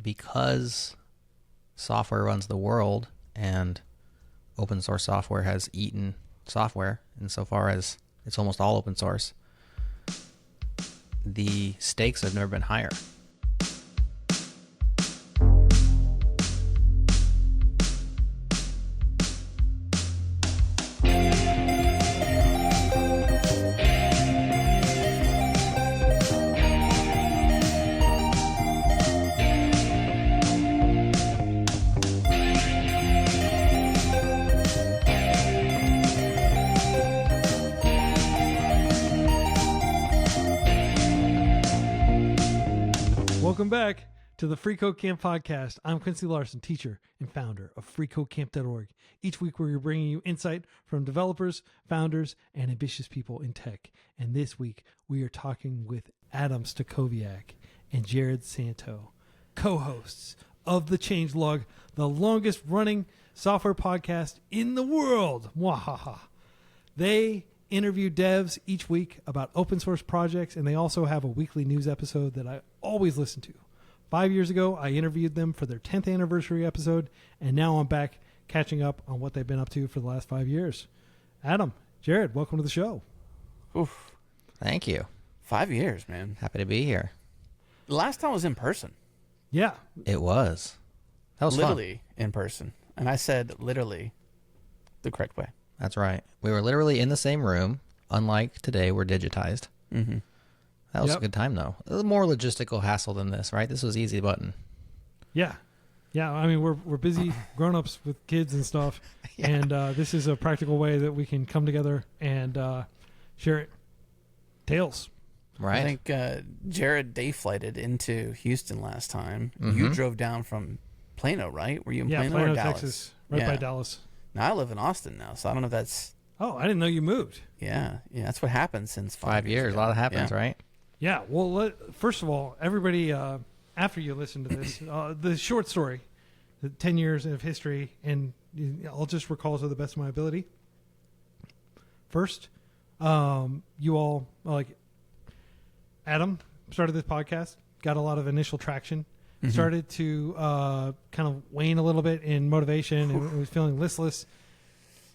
because software runs the world and open source software has eaten software, insofar as it's almost all open source, the stakes have never been higher. Welcome back to the freeCodeCamp podcast. I'm Quincy Larson, teacher and founder of freeCodeCamp.org. Each week we're bringing you insight from developers, founders, and ambitious people in tech. And this week we are talking with Adam Stachoviac and Jerod Santo, co-hosts of the Changelog, the longest running software podcast in the world. Mwahaha. They interview devs each week about open source projects, and they also have a weekly news episode that I always listen to. 5 years ago, I interviewed them for their 10th anniversary episode, and now I'm back catching up on what they've been up to for the last 5 years. Adam, Jerod, welcome to the show. Oof. Thank you. 5 years, man. Happy to be here. The last time was in person. Yeah. It was. That was literally in person. And I said literally the correct way. That's right. We were literally in the same room. Unlike today, we're digitized. Mm-hmm. That was a good time, though. A little more logistical hassle than this, right? This was easy button. Yeah. Yeah, I mean, we're busy grown-ups with kids and stuff, and this is a practical way that we can come together and share tales. Right. I think Jerod day flighted into Houston last time. Mm-hmm. You drove down from Plano, right? Were you in Plano or Dallas? Texas, right by Dallas. Now I live in Austin now, so I don't know if that's... Oh, I didn't know you moved. Yeah, that's what happened since 5 years. A lot happens, right? Yeah, well, first of all, everybody, after you listen to this, the short story, the 10 years of history, and I'll just recall to the best of my ability. First, you all, like, Adam started this podcast, got a lot of initial traction, started to kind of wane a little bit in motivation, and was feeling listless.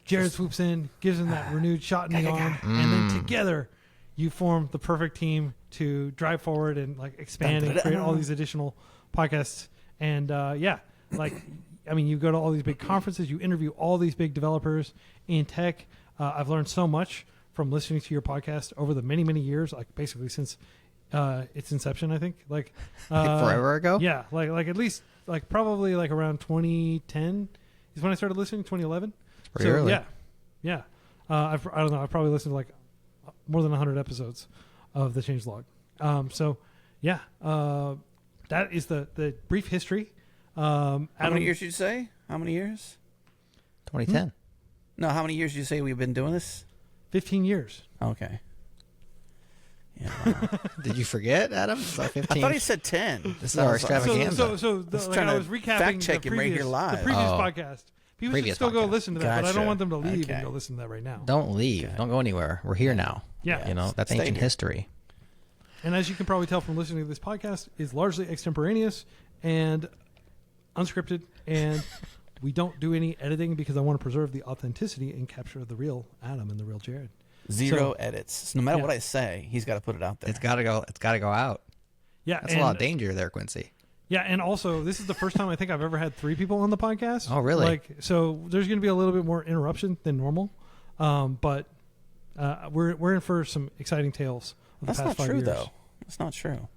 Jerod swoops in, gives him that renewed shot in the arm, and then together you form the perfect team to drive forward and like expand and create all these additional podcasts. And you go to all these big conferences, you interview all these big developers in tech. I've learned so much from listening to your podcast over the many, many years, like basically since its inception, I think. Like forever ago? Yeah, like at least like probably like around 2010 is when I started listening, 2011. Pretty early. Yeah. I don't know. I've probably listened to like more than 100 episodes of the Changelog. That is the brief history. How many years did you say? How many years? 2010. No, how many years did you say we've been doing this? 15 years. Okay. Yeah. Wow. Did you forget, Adam? It's like 15. I thought he said 10. This is our extravaganza. So I was recapping fact check the him right previous, here live. the previous podcast. People should still go listen to that, but I don't want them to leave and go listen to that right now. Don't leave. Okay. Don't go anywhere. We're here now. Yeah. You know, that's ancient history. And as you can probably tell from listening to this podcast, is largely extemporaneous and unscripted, and we don't do any editing because I want to preserve the authenticity and capture the real Adam and the real Jerod. Zero edits. So no matter what I say, he's got to put it out there. It's got to go. It's got to go out. Yeah, that's a lot of danger there, Quincy. Yeah, and also this is the first time I think I've ever had 3 people on the podcast. Oh, really? So there's going to be a little bit more interruption than normal, but we're in for some exciting tales of the past 5 years. That's not true, though. That's not true.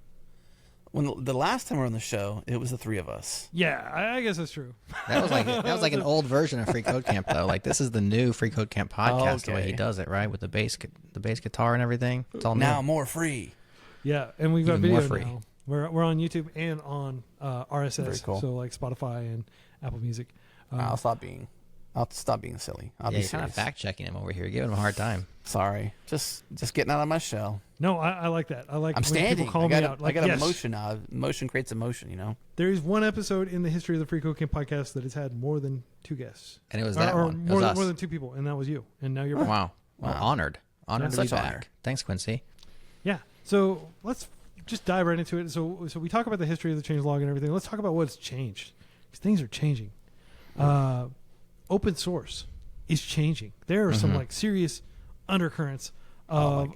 When the last time we were on the show, it was the 3 of us. Yeah, I guess that's true. That was like an old version of freeCodeCamp, though. Like this is the new freeCodeCamp podcast, the way he does it, right? With the bass guitar and everything. It's all now new. More free. Yeah, and we've got Even video more free. now. We're on YouTube and on RSS, Very cool. So like Spotify and Apple Music. I'll stop being silly. I'll be you're serious. kind of fact checking him over here, giving him a hard time. Sorry, just getting out of my shell. No, I like that. I like I'm when standing. people call me out. Like, I got emotion now. Emotion creates emotion. You know. There is one episode in the history of the freeCodeCamp podcast that has had more than 2 guests, and it was that one. More than 2 people, and that was you. And now you're back. Wow. Well, honored to be back. Honor. Thanks, Quincy. Yeah. So let's just dive right into it. So we talk about the history of the changelog and everything. Let's talk about what's changed, because things are changing. Open source is changing. There are some like serious undercurrents of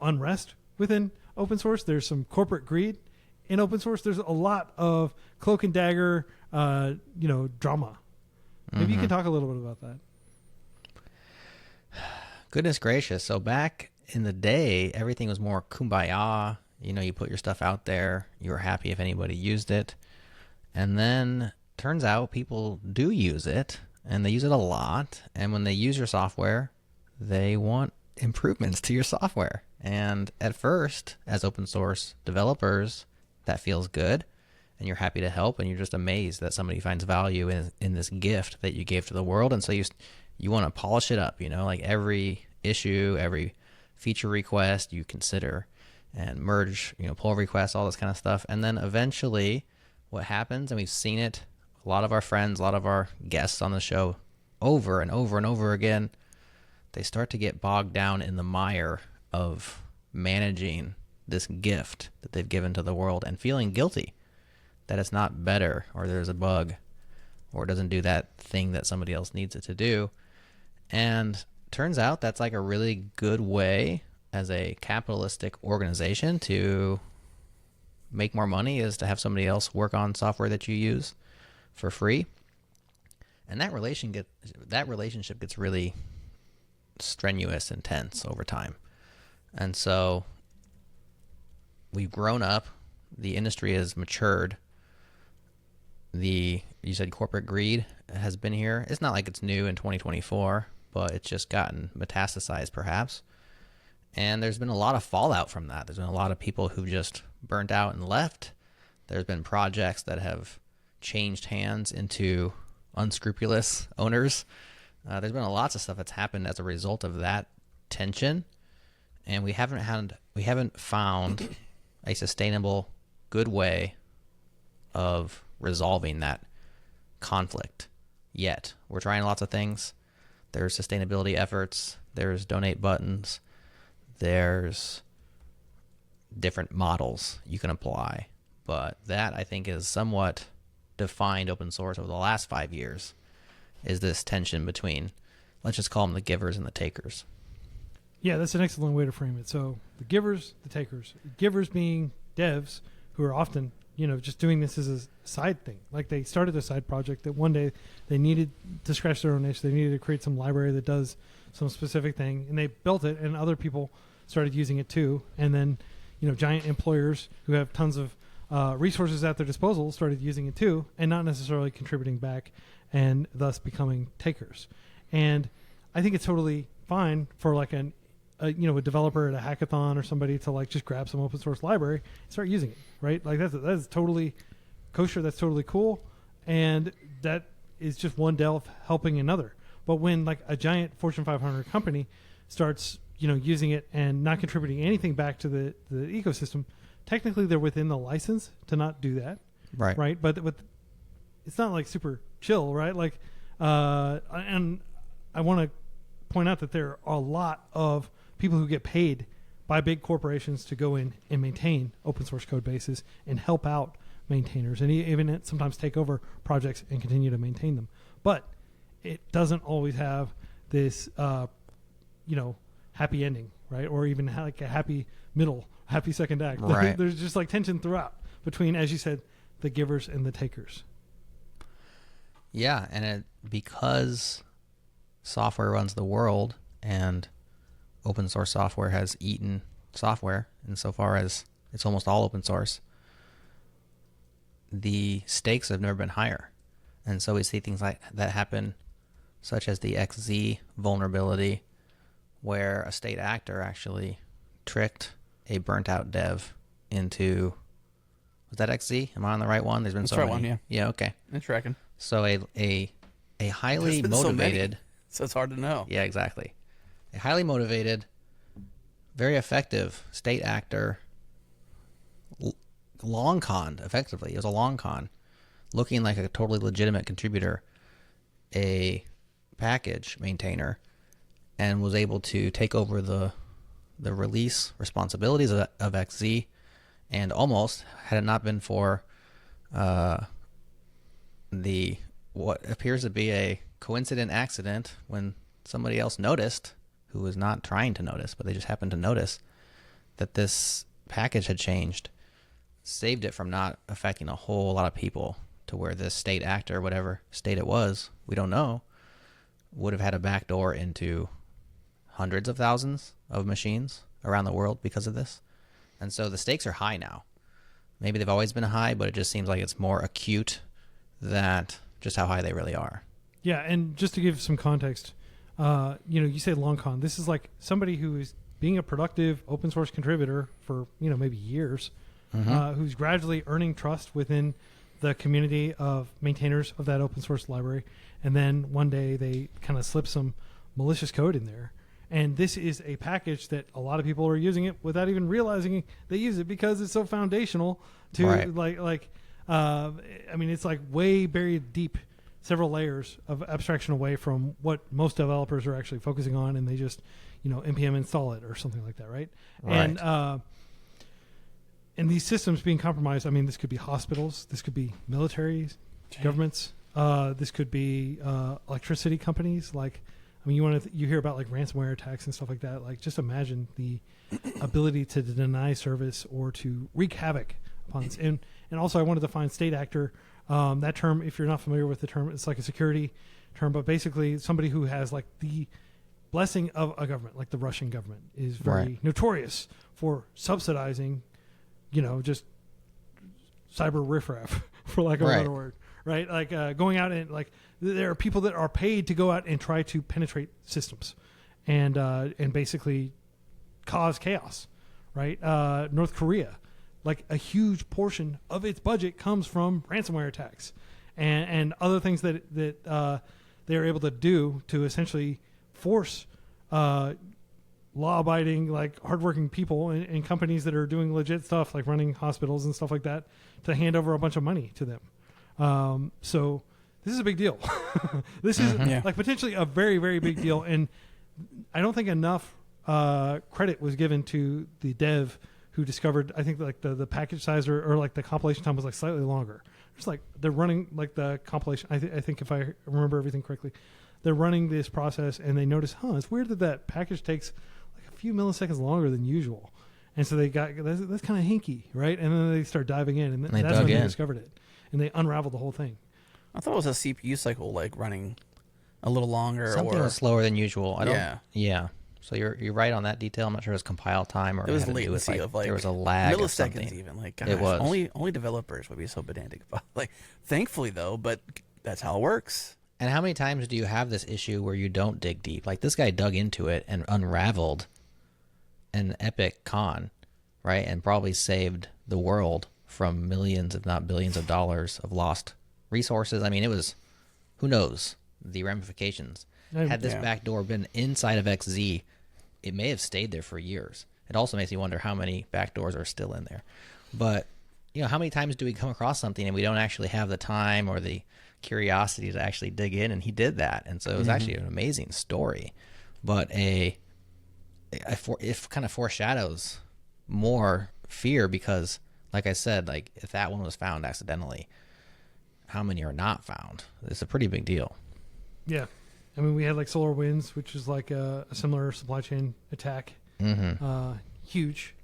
unrest within open source. There's some corporate greed in open source. There's a lot of cloak and dagger, drama. Maybe you can talk a little bit about that. Goodness gracious. So back in the day, everything was more kumbaya. You put your stuff out there. You were happy if anybody used it. And then turns out people do use it, and they use it a lot. And when they use your software, they want improvements to your software. And at first, as open source developers, that feels good. And you're happy to help, and you're just amazed that somebody finds value in this gift that you gave to the world. And so you want to polish it up, like every issue, every feature request you consider, and merge, pull requests, all this kind of stuff. And then eventually what happens, and we've seen it, a lot of our friends, a lot of our guests on the show over and over and over again, they start to get bogged down in the mire of managing this gift that they've given to the world and feeling guilty that it's not better, or there's a bug, or it doesn't do that thing that somebody else needs it to do. And turns out that's like a really good way as a capitalistic organization to make more money, is to have somebody else work on software that you use for free. And that relationship gets really strenuous and tense over time. And so we've grown up, the industry has matured. You said corporate greed has been here. It's not like it's new in 2024, but it's just gotten metastasized perhaps. And there's been a lot of fallout from that. There's been a lot of people who've just burnt out and left. There's been projects that have changed hands into unscrupulous owners. There's been lots of stuff that's happened as a result of that tension. And we haven't found a sustainable, good way of resolving that conflict yet. We're trying lots of things. There's sustainability efforts. There's donate buttons. There's different models you can apply. But that, I think, is somewhat defined open source over the last 5 years, is this tension between, let's just call them the givers and the takers. Yeah, that's an excellent way to frame it. So the givers, the takers. Givers being devs who are often, just doing this as a side thing. Like they started a side project that one day they needed to scratch their own itch. They needed to create some library that does some specific thing, and they built it, and other people started using it too. And then, giant employers who have tons of resources at their disposal started using it too, and not necessarily contributing back, and thus becoming takers. And I think it's totally fine for like a developer at a hackathon or somebody to like just grab some open source library and start using it, right? Like that's totally kosher. That's totally cool. And that is just one delve helping another. But when like a giant Fortune 500 company starts, using it and not contributing anything back to the ecosystem, technically they're within the license to not do that. Right. Right. But it's not like super chill, right? Like, and I want to point out that there are a lot of people who get paid by big corporations to go in and maintain open source code bases and help out maintainers, and even sometimes take over projects and continue to maintain them. But it doesn't always have this, happy ending, right? Or even like a happy middle, happy second act. Right. There's just like tension throughout between, as you said, the givers and the takers. Yeah, and because software runs the world, and open source software has eaten software insofar as it's almost all open source, the stakes have never been higher. And so we see things like that happen, such as the XZ vulnerability, where a state actor actually tricked a burnt out dev into, was that XZ? Am I on the right one? There's been That's so right many. one, yeah. Yeah, okay. It's tracking. So a highly There's been so many, motivated, so it's hard to know. yeah, exactly. A highly motivated, very effective state actor, long con, effectively. It was a long con, looking like a totally legitimate contributor, a package maintainer, and was able to take over the release responsibilities of XZ And almost, had it not been for the what appears to be a coincident accident when somebody else noticed, who was not trying to notice, but they just happened to notice that this package had changed, saved it from not affecting a whole lot of people, to where this state actor, whatever state it was, we don't know, would have had a backdoor into hundreds of thousands of machines around the world because of this. And so the stakes are high now. Maybe they've always been high, but it just seems like it's more acute that just how high they really are. Yeah, and just to give some context, you say long con. This is like somebody who is being a productive open source contributor for, maybe years, who's gradually earning trust within the community of maintainers of that open source library. And then one day they kind of slip some malicious code in there. And this is a package that a lot of people are using it without even realizing they use it, because it's so foundational to it's like way buried deep, several layers of abstraction away from what most developers are actually focusing on. And they just, npm install it or something like that. Right. And these systems being compromised, this could be hospitals, this could be militaries, governments, this could be electricity companies. You hear about like ransomware attacks and stuff like that. Like, just imagine the ability to deny service or to wreak havoc upon this. And also, I wanted to find state actor. That term, if you're not familiar with the term, it's like a security term, but basically somebody who has like the blessing of a government, like the Russian government, is very notorious for subsidizing, just cyber riffraff, for lack of a better word. Right, like going out and like there are people that are paid to go out and try to penetrate systems, and basically cause chaos. Right, North Korea, like a huge portion of its budget comes from ransomware attacks, and other things that they are able to do to essentially force law-abiding, like hardworking people and companies that are doing legit stuff, like running hospitals and stuff like that, to hand over a bunch of money to them. So this is a big deal. This is like potentially a very, very big deal. And I don't think enough credit was given to the dev who discovered, I think like the package size or like the compilation time was like slightly longer. Just like they're running like the compilation. I think if I remember everything correctly, they're running this process and they notice, it's weird that package takes like a few milliseconds longer than usual. And so they got, that's kind of hinky, right? And then they start diving in, and that's when they discovered it. And they unraveled the whole thing. I thought it was a CPU cycle, like running a little longer. Something was slower than usual. Yeah. So you're right on that detail. I'm not sure it was compile time or it was latency of like there was a lag milliseconds of something. Even. Like, gosh, it was. Only developers would be so pedantic about. Like, thankfully though, but that's how it works. And how many times do you have this issue where you don't dig deep? Like, this guy dug into it and unraveled an epic con, right? And probably saved the world from millions, if not billions of dollars of lost resources. It was, who knows the ramifications. Had this backdoor been inside of XZ, it may have stayed there for years. It also makes me wonder how many backdoors are still in there. But, how many times do we come across something and we don't actually have the time or the curiosity to actually dig in? And he did that. And so it was actually an amazing story. But it kind of foreshadows more fear because, like I said, like if that one was found accidentally, how many are not found? It's a pretty big deal. Yeah. We had like SolarWinds, which is like a similar supply chain attack. Huge.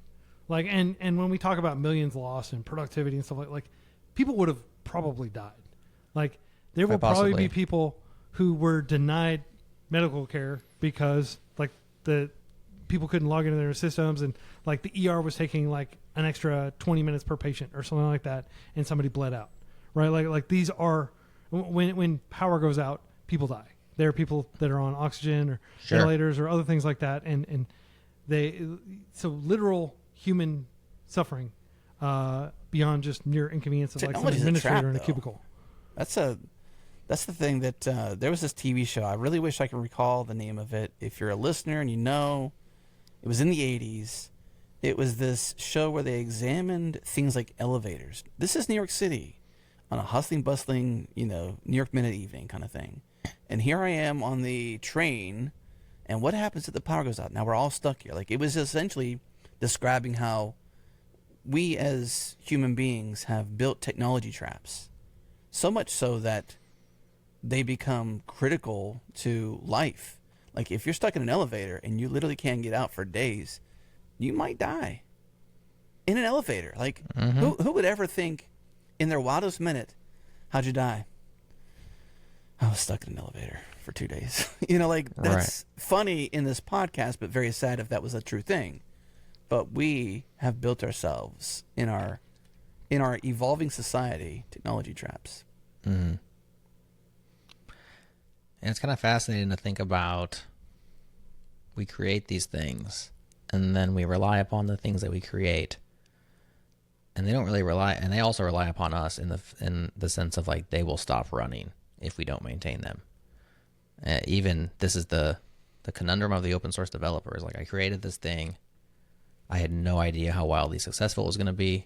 Like, and when we talk about millions lost and productivity and stuff like people would have probably died. Like, there will probably be people who were denied medical care because like the people couldn't log into their systems, and like the ER was taking like an extra 20 minutes per patient or something like that, and somebody bled out, right? Like these are, when power goes out, people die. There are people that are on oxygen or ventilators or other things like that, and so literal human suffering beyond just mere inconvenience of like some administrator in a cubicle. That's the thing that there was this TV show. I really wish I could recall the name of it. If you're a listener and it was in the 80s. It was this show where they examined things like elevators. This is New York City on a hustling, bustling, New York Minute evening kind of thing. And here I am on the train, and what happens if the power goes out? Now we're all stuck here. Like, it was essentially describing how we as human beings have built technology traps, so much so that they become critical to life. Like if you're stuck in an elevator and you literally can't get out for days, you might die in an elevator. Like who would ever think in their wildest minute, how'd you die? I was stuck in an elevator for 2 days. Like that's funny in this podcast, but very sad if that was a true thing. But we have built ourselves in our evolving society technology traps. Mm-hmm. And it's kind of fascinating to think about. We create these things, and then we rely upon the things that we create. And they don't really rely, and they also rely upon us in the sense of like they will stop running if we don't maintain them. Even this is the conundrum of the open source developers. Like I created this thing, I had no idea how wildly successful it was going to be.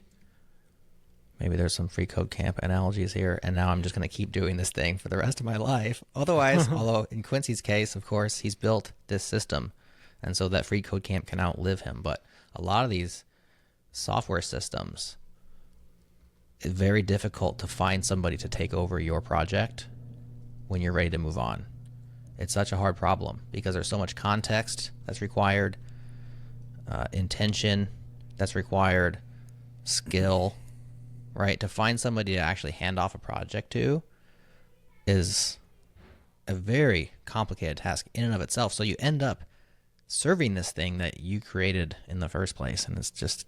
Maybe there's some free code camp analogies here, and now I'm just going to keep doing this thing for the rest of my life. Otherwise, although in Quincy's case, of course, he's built this system, and so that free code camp can outlive him. But a lot of these software systems, it's very difficult to find somebody to take over your project when you're ready to move on. It's such a hard problem because there's so much context that's required, intention that's required, skill. Right, to find somebody to actually hand off a project to is a very complicated task in and of itself. So you end up serving this thing that you created in the first place, and it's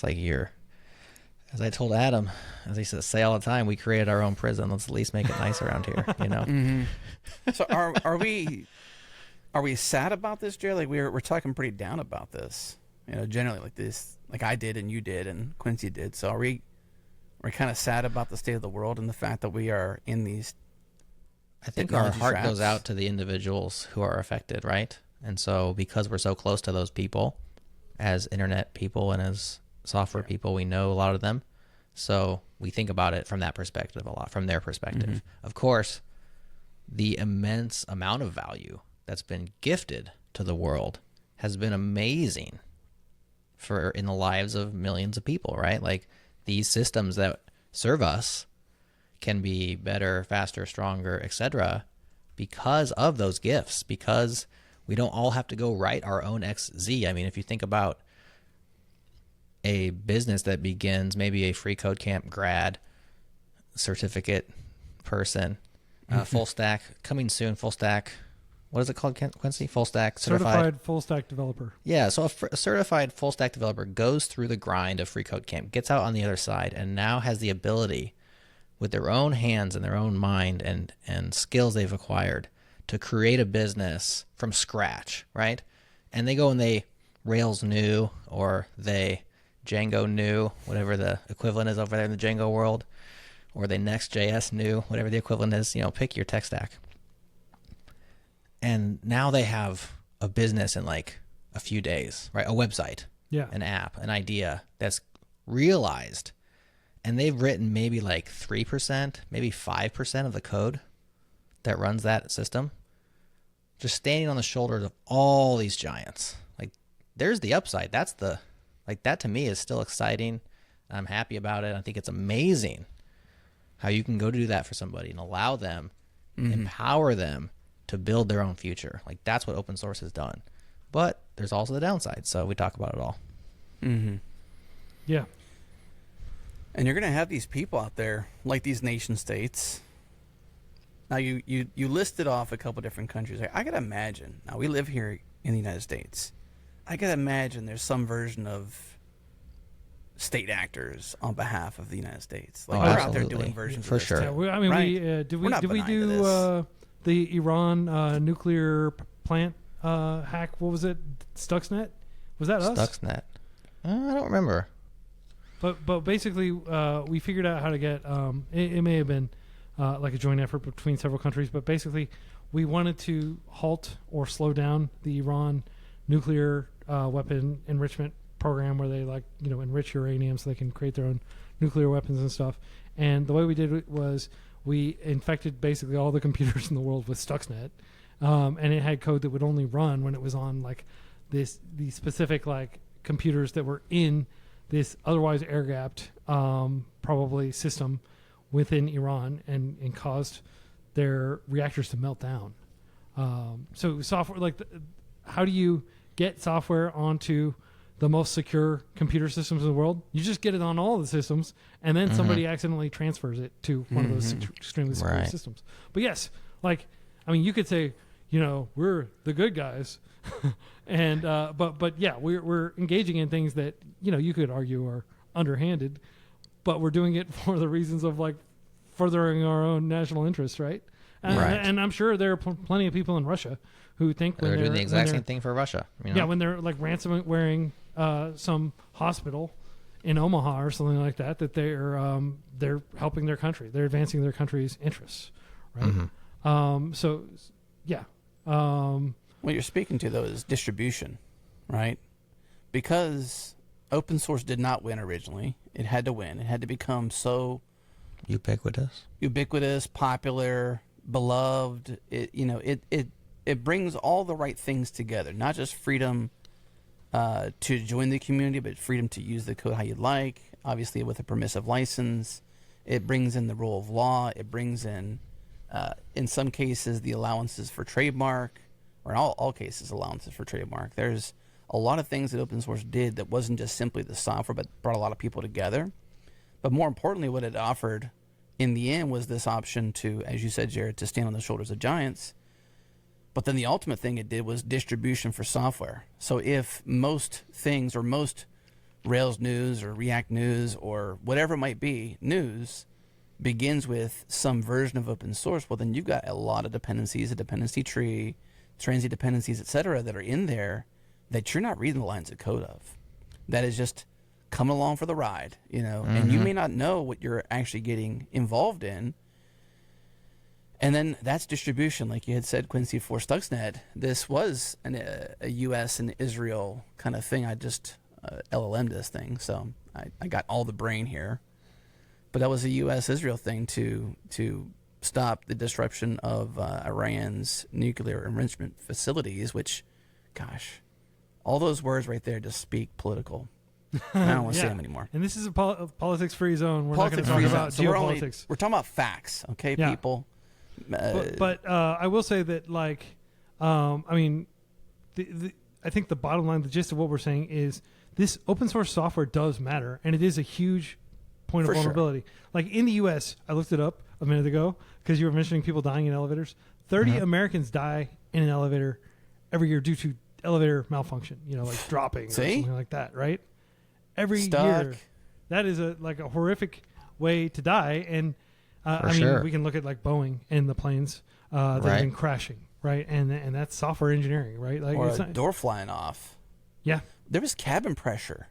like as I told Adam, as he says, say all the time, we created our own prison. Let's at least make it nice around here, Mm-hmm. So are we sad about this, Jerry? Like we're talking pretty down about this, generally like this, like I did and you did and Quincy did. So we're kind of sad about the state of the world and the fact that we are in these. I think our heart goes out to the individuals who are affected, right? And so because we're so close to those people, as internet people and as software people, we know a lot of them. So we think about it from that perspective a lot, from their perspective. Mm-hmm. Of course, the immense amount of value that's been gifted to the world has been amazing in the lives of millions of people, right? Like these systems that serve us can be better, faster, stronger, etc. because of those gifts, because we don't all have to go write our own XZ. I mean, if you think about a business that begins, maybe a free code camp grad certificate person, full stack, coming soon, full stack. What is it called, Quincy? Full stack certified full stack developer. Yeah, so a certified full stack developer goes through the grind of freeCodeCamp, gets out on the other side, and now has the ability, with their own hands and their own mind and skills they've acquired, to create a business from scratch, right? And they go and they Rails new, or they Django new, whatever the equivalent is over there in the Django world, or they Next.js new, whatever the equivalent is, pick your tech stack. And now they have a business in like a few days, right? A website, an app, an idea that's realized. And they've written maybe like 3%, maybe 5% of the code that runs that system. Just standing on the shoulders of all these giants. Like there's the upside. That to me is still exciting. I'm happy about it. I think it's amazing how you can go do that for somebody and allow them, empower them to build their own future. Like that's what open source has done. But there's also the downside, so we talk about it all. Mm-hmm. Yeah. And you're going to have these people out there, like these nation states. Now, you listed off a couple different countries. I got to imagine. Now, we live here in the United States. I got to imagine there's some version of state actors on behalf of the United States. Like they're out there doing versions for of this sure. Yeah, did we do the Iran nuclear plant hack? What was it? Stuxnet? Was that us? Stuxnet. I don't remember. But basically, we figured out how to get. It may have been like a joint effort between several countries, but basically, we wanted to halt or slow down the Iran nuclear weapon enrichment program, where they enrich uranium so they can create their own nuclear weapons and stuff. And the way we did it was we infected basically all the computers in the world with Stuxnet, and it had code that would only run when it was on like these specific like computers that were in this otherwise air-gapped probably system within Iran and caused their reactors to melt down. So software, like, how do you get software onto the most secure computer systems in the world? You just get it on all the systems, and then somebody accidentally transfers it to one of those extremely secure systems. But yes, like, I mean, you could say, you know, we're the good guys, and but yeah, we're engaging in things that, you know, you could argue are underhanded, but we're doing it for the reasons of, like, furthering our own national interests, right? And I'm sure there are plenty of people in Russia who think they're doing the exact same thing for Russia. You know? Yeah, when they're like ransomwaring some hospital in Omaha or something like that, that they're helping their country, they're advancing their country's interests, right? So yeah. What you're speaking to, though, is distribution, right? Because open source did not win originally. It had to win. It had to become so ubiquitous, popular, beloved. It brings all the right things together, not just freedom to join the community, but freedom to use the code how you like, obviously with a permissive license. It brings in the rule of law. It brings in some cases, the allowances for trademark, or in all cases, allowances for trademark. There's a lot of things that open source did that wasn't just simply the software, but brought a lot of people together. But more importantly, what it offered in the end was this option to, as you said, Jerod, to stand on the shoulders of giants. But then the ultimate thing it did was distribution for software. So if most things, or most Rails news or React news or whatever it might be, news begins with some version of open source, well, then you've got a lot of dependencies, a dependency tree, transient dependencies, etc., that are in there that you're not reading the lines of code of. That is just coming along for the ride, you know, and you may not know what you're actually getting involved in. And then that's distribution. Like you had said, Quincy, for Stuxnet, this was a U.S. and Israel kind of thing. I just LLM'd this thing, so I got all the brain here. But that was a U.S.-Israel thing to stop the disruption of Iran's nuclear enrichment facilities, which, gosh, all those words right there just speak political. I don't want to say them anymore. And this is a politics-free zone. We're not going to talk about geopolitics. We're talking about facts, okay, people? But I will say that, like, I mean, I think the bottom line, the gist of what we're saying is this open source software does matter, and it is a huge point of vulnerability. Sure. Like in the U.S., I looked it up a minute ago because you were mentioning people dying in elevators. 30 Americans die in an elevator every year due to elevator malfunction, you know, like dropping or something like that, right? Every year. That is a horrific way to die. And I mean, we can look at like Boeing and the planes that have been crashing, right? And that's software engineering, right? Like, or a door flying off. Yeah. There was cabin pressure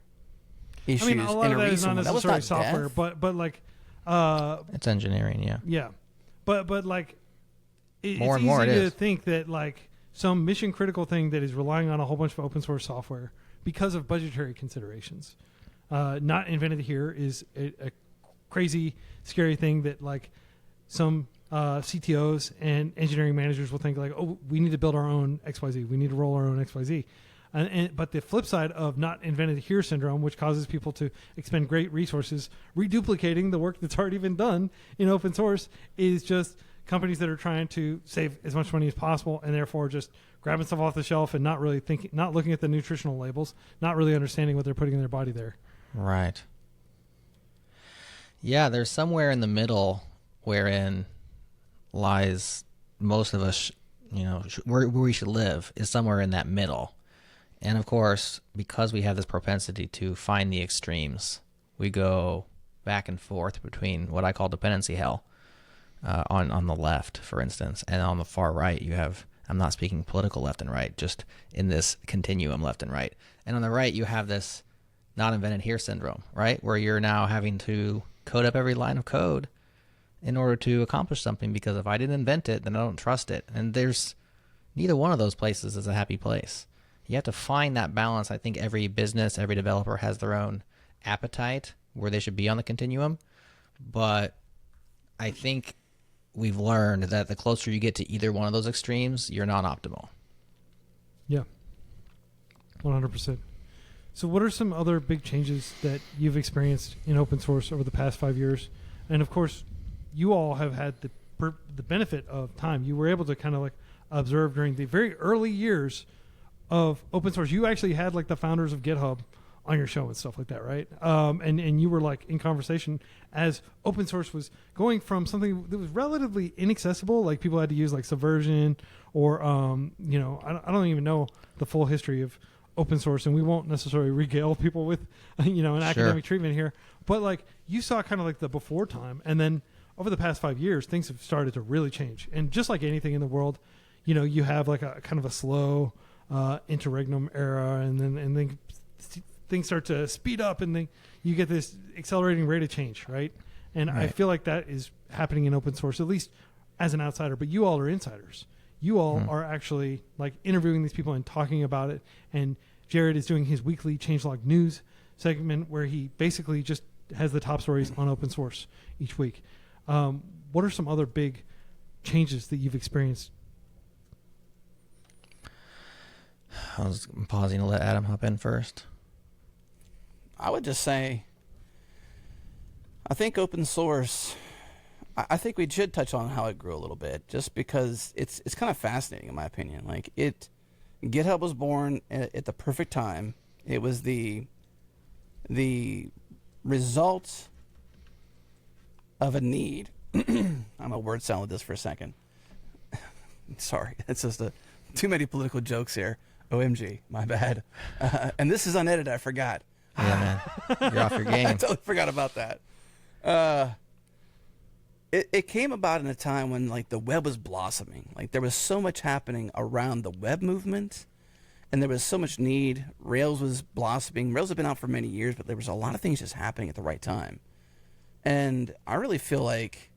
issues. I mean, a lot of that is not necessarily software, but like... it's engineering, yeah. Yeah. But like... It's more and easy more it to is. think that like some mission critical thing that is relying on a whole bunch of open source software because of budgetary considerations. Not invented here is a crazy, scary thing that like some CTOs and engineering managers will think like, oh, we need to build our own XYZ. We need to roll our own XYZ. But the flip side of not invented here syndrome, which causes people to expend great resources reduplicating the work that's already been done in open source, is just companies that are trying to save as much money as possible and therefore just grabbing stuff off the shelf and not really thinking, not looking at the nutritional labels, not really understanding what they're putting in their body there. Right. Yeah, there's somewhere in the middle wherein lies most of us, you know, where we should live is somewhere in that middle. And of course, because we have this propensity to find the extremes, we go back and forth between what I call dependency hell on the left, for instance, and on the far right you have, I'm not speaking political left and right, just in this continuum left and right. And on the right you have this not invented here syndrome, right? Where you're now having to code up every line of code in order to accomplish something, because if I didn't invent it, then I don't trust it. And there's neither one of those places is a happy place. You have to find that balance. I think every business, every developer has their own appetite where they should be on the continuum. But I think we've learned that the closer you get to either one of those extremes, you're not optimal. Yeah. 100%. So what are some other big changes that you've experienced in open source over the past 5 years? And of course, you all have had the benefit of time. You were able to kind of like observe during the very early years of open source. You actually had like the founders of GitHub on your show and stuff like that, right? And you were like in conversation as open source was going from something that was relatively inaccessible, like people had to use like Subversion or I don't even know the full history of open source, and we won't necessarily regale people with an academic treatment here, but like you saw kind of like the before time, and then over the past 5 years things have started to really change. And just like anything in the world, you have like a kind of a slow interregnum era, and then things start to speed up, and then you get this accelerating rate of change, right? And I feel like that is happening in open source, at least as an outsider. But you all are insiders. You all are actually like interviewing these people and talking about it. And Jerod is doing his weekly Changelog news segment where he basically just has the top stories on open source each week. What are some other big changes that you've experienced? I was pausing to let Adam hop in first. I would just say, I think open source, I think we should touch on how it grew a little bit, just because it's kind of fascinating in my opinion. Like GitHub was born at the perfect time. It was the result of a need. I'm a word salad this for a second. Sorry, it's just too many political jokes here. OMG, my bad. And this is unedited, I forgot. Yeah, man. You're off your game. I totally forgot about that. It came about in a time when like the web was blossoming. Like there was so much happening around the web movement, and there was so much need. Rails was blossoming. Rails had been out for many years, but there was a lot of things just happening at the right time. And I really feel like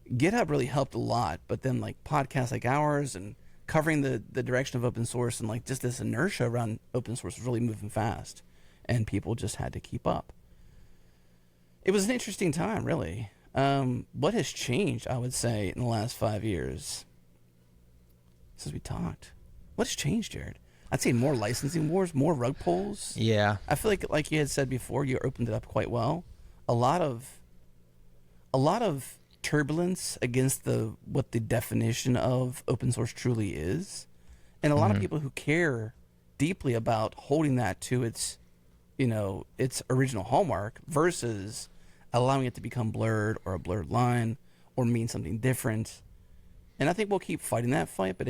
GitHub really helped a lot, but then like podcasts like ours and covering the direction of open source and like just this inertia around open source was really moving fast, and people just had to keep up. It was an interesting time, really. What has changed, I would say, in the last 5 years since we talked? What has changed, Jerod? I'd say more licensing wars, more rug pulls. Yeah. I feel like you had said before, you opened it up quite well. A lot of turbulence against what the definition of open source truly is, and a lot of people who care deeply about holding that to its original hallmark versus allowing it to become blurred or a blurred line or mean something different. And I think we'll keep fighting that fight, but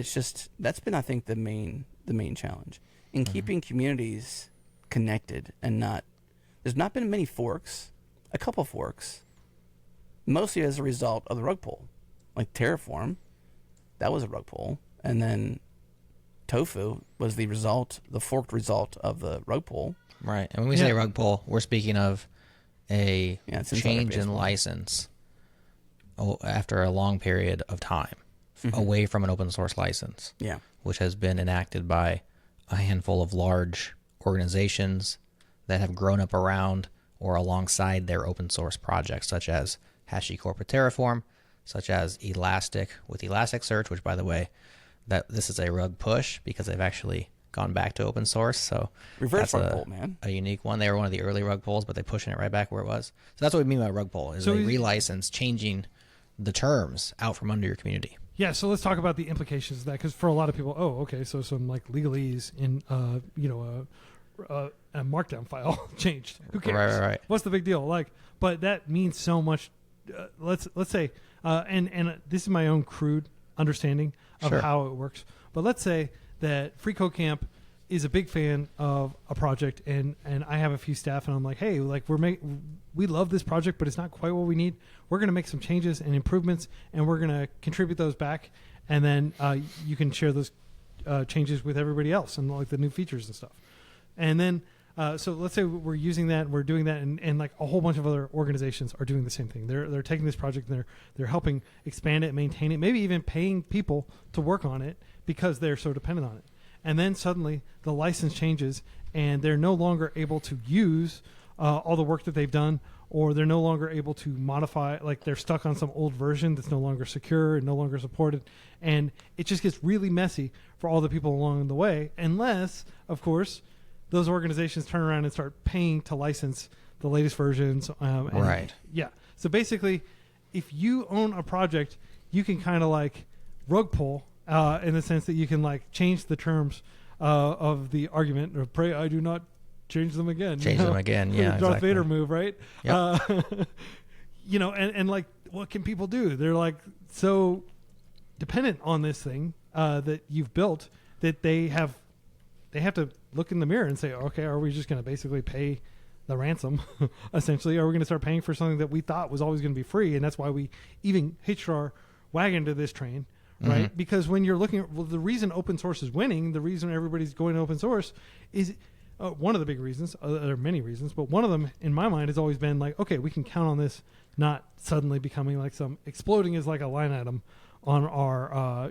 that's been, I think, the main challenge in keeping communities connected and there's not been many forks, a couple forks, mostly as a result of the rug pull. Like Terraform, that was a rug pull, and then Tofu was the forked result of the rug pull. Right. And when we say rug pull, we're speaking of a change in baseball license after a long period of time away from an open source license, which has been enacted by a handful of large organizations that have grown up around or alongside their open source projects, such as HashiCorp with Terraform, such as Elastic with Elasticsearch, which, by the way, this is a rug push because they've actually gone back to open source. So reverse rug pull, man. A unique one. They were one of the early rug pulls, but they're pushing it right back where it was. So that's what we mean by rug pull, is they relicense, changing the terms out from under your community. Yeah, so let's talk about the implications of that, because for a lot of people, so some like legalese in a markdown file changed. Who cares? Right. What's the big deal? Like, but that means so much. Let's say, and this is my own crude understanding of how it works. But let's say that freeCodeCamp is a big fan of a project, and I have a few staff, and I'm like, hey, like we love this project, but it's not quite what we need. We're going to make some changes and improvements, and we're going to contribute those back, and then you can share those changes with everybody else and like the new features and stuff. And then so let's say we're using that, we're doing that, and like a whole bunch of other organizations are doing the same thing. They're taking this project and they're helping expand it, maintain it, maybe even paying people to work on it because they're so dependent on it. And then suddenly the license changes, and they're no longer able to use all the work that they've done, or they're no longer able to modify, like they're stuck on some old version that's no longer secure and no longer supported. And it just gets really messy for all the people along the way, unless, of course, those organizations turn around and start paying to license the latest versions. Right. Yeah. So basically, if you own a project, you can kind of like rug pull in the sense that you can like change the terms of the argument, or pray I do not change them again. Change them again. Yeah. The Darth Exactly. Vader move, right? Yep. You know, and like, what can people do? They're like so dependent on this thing that you've built that they have to look in the mirror and say, okay, are we just going to basically pay the ransom essentially? Are we going to start paying for something that we thought was always going to be free? And that's why we even hitched our wagon to this train, right? Mm-hmm. Because when you're looking at, well, the reason open source is winning, the reason everybody's going to open source is one of the big reasons. There are many reasons, but one of them in my mind has always been like, okay, we can count on this not suddenly becoming like exploding as like a line item on our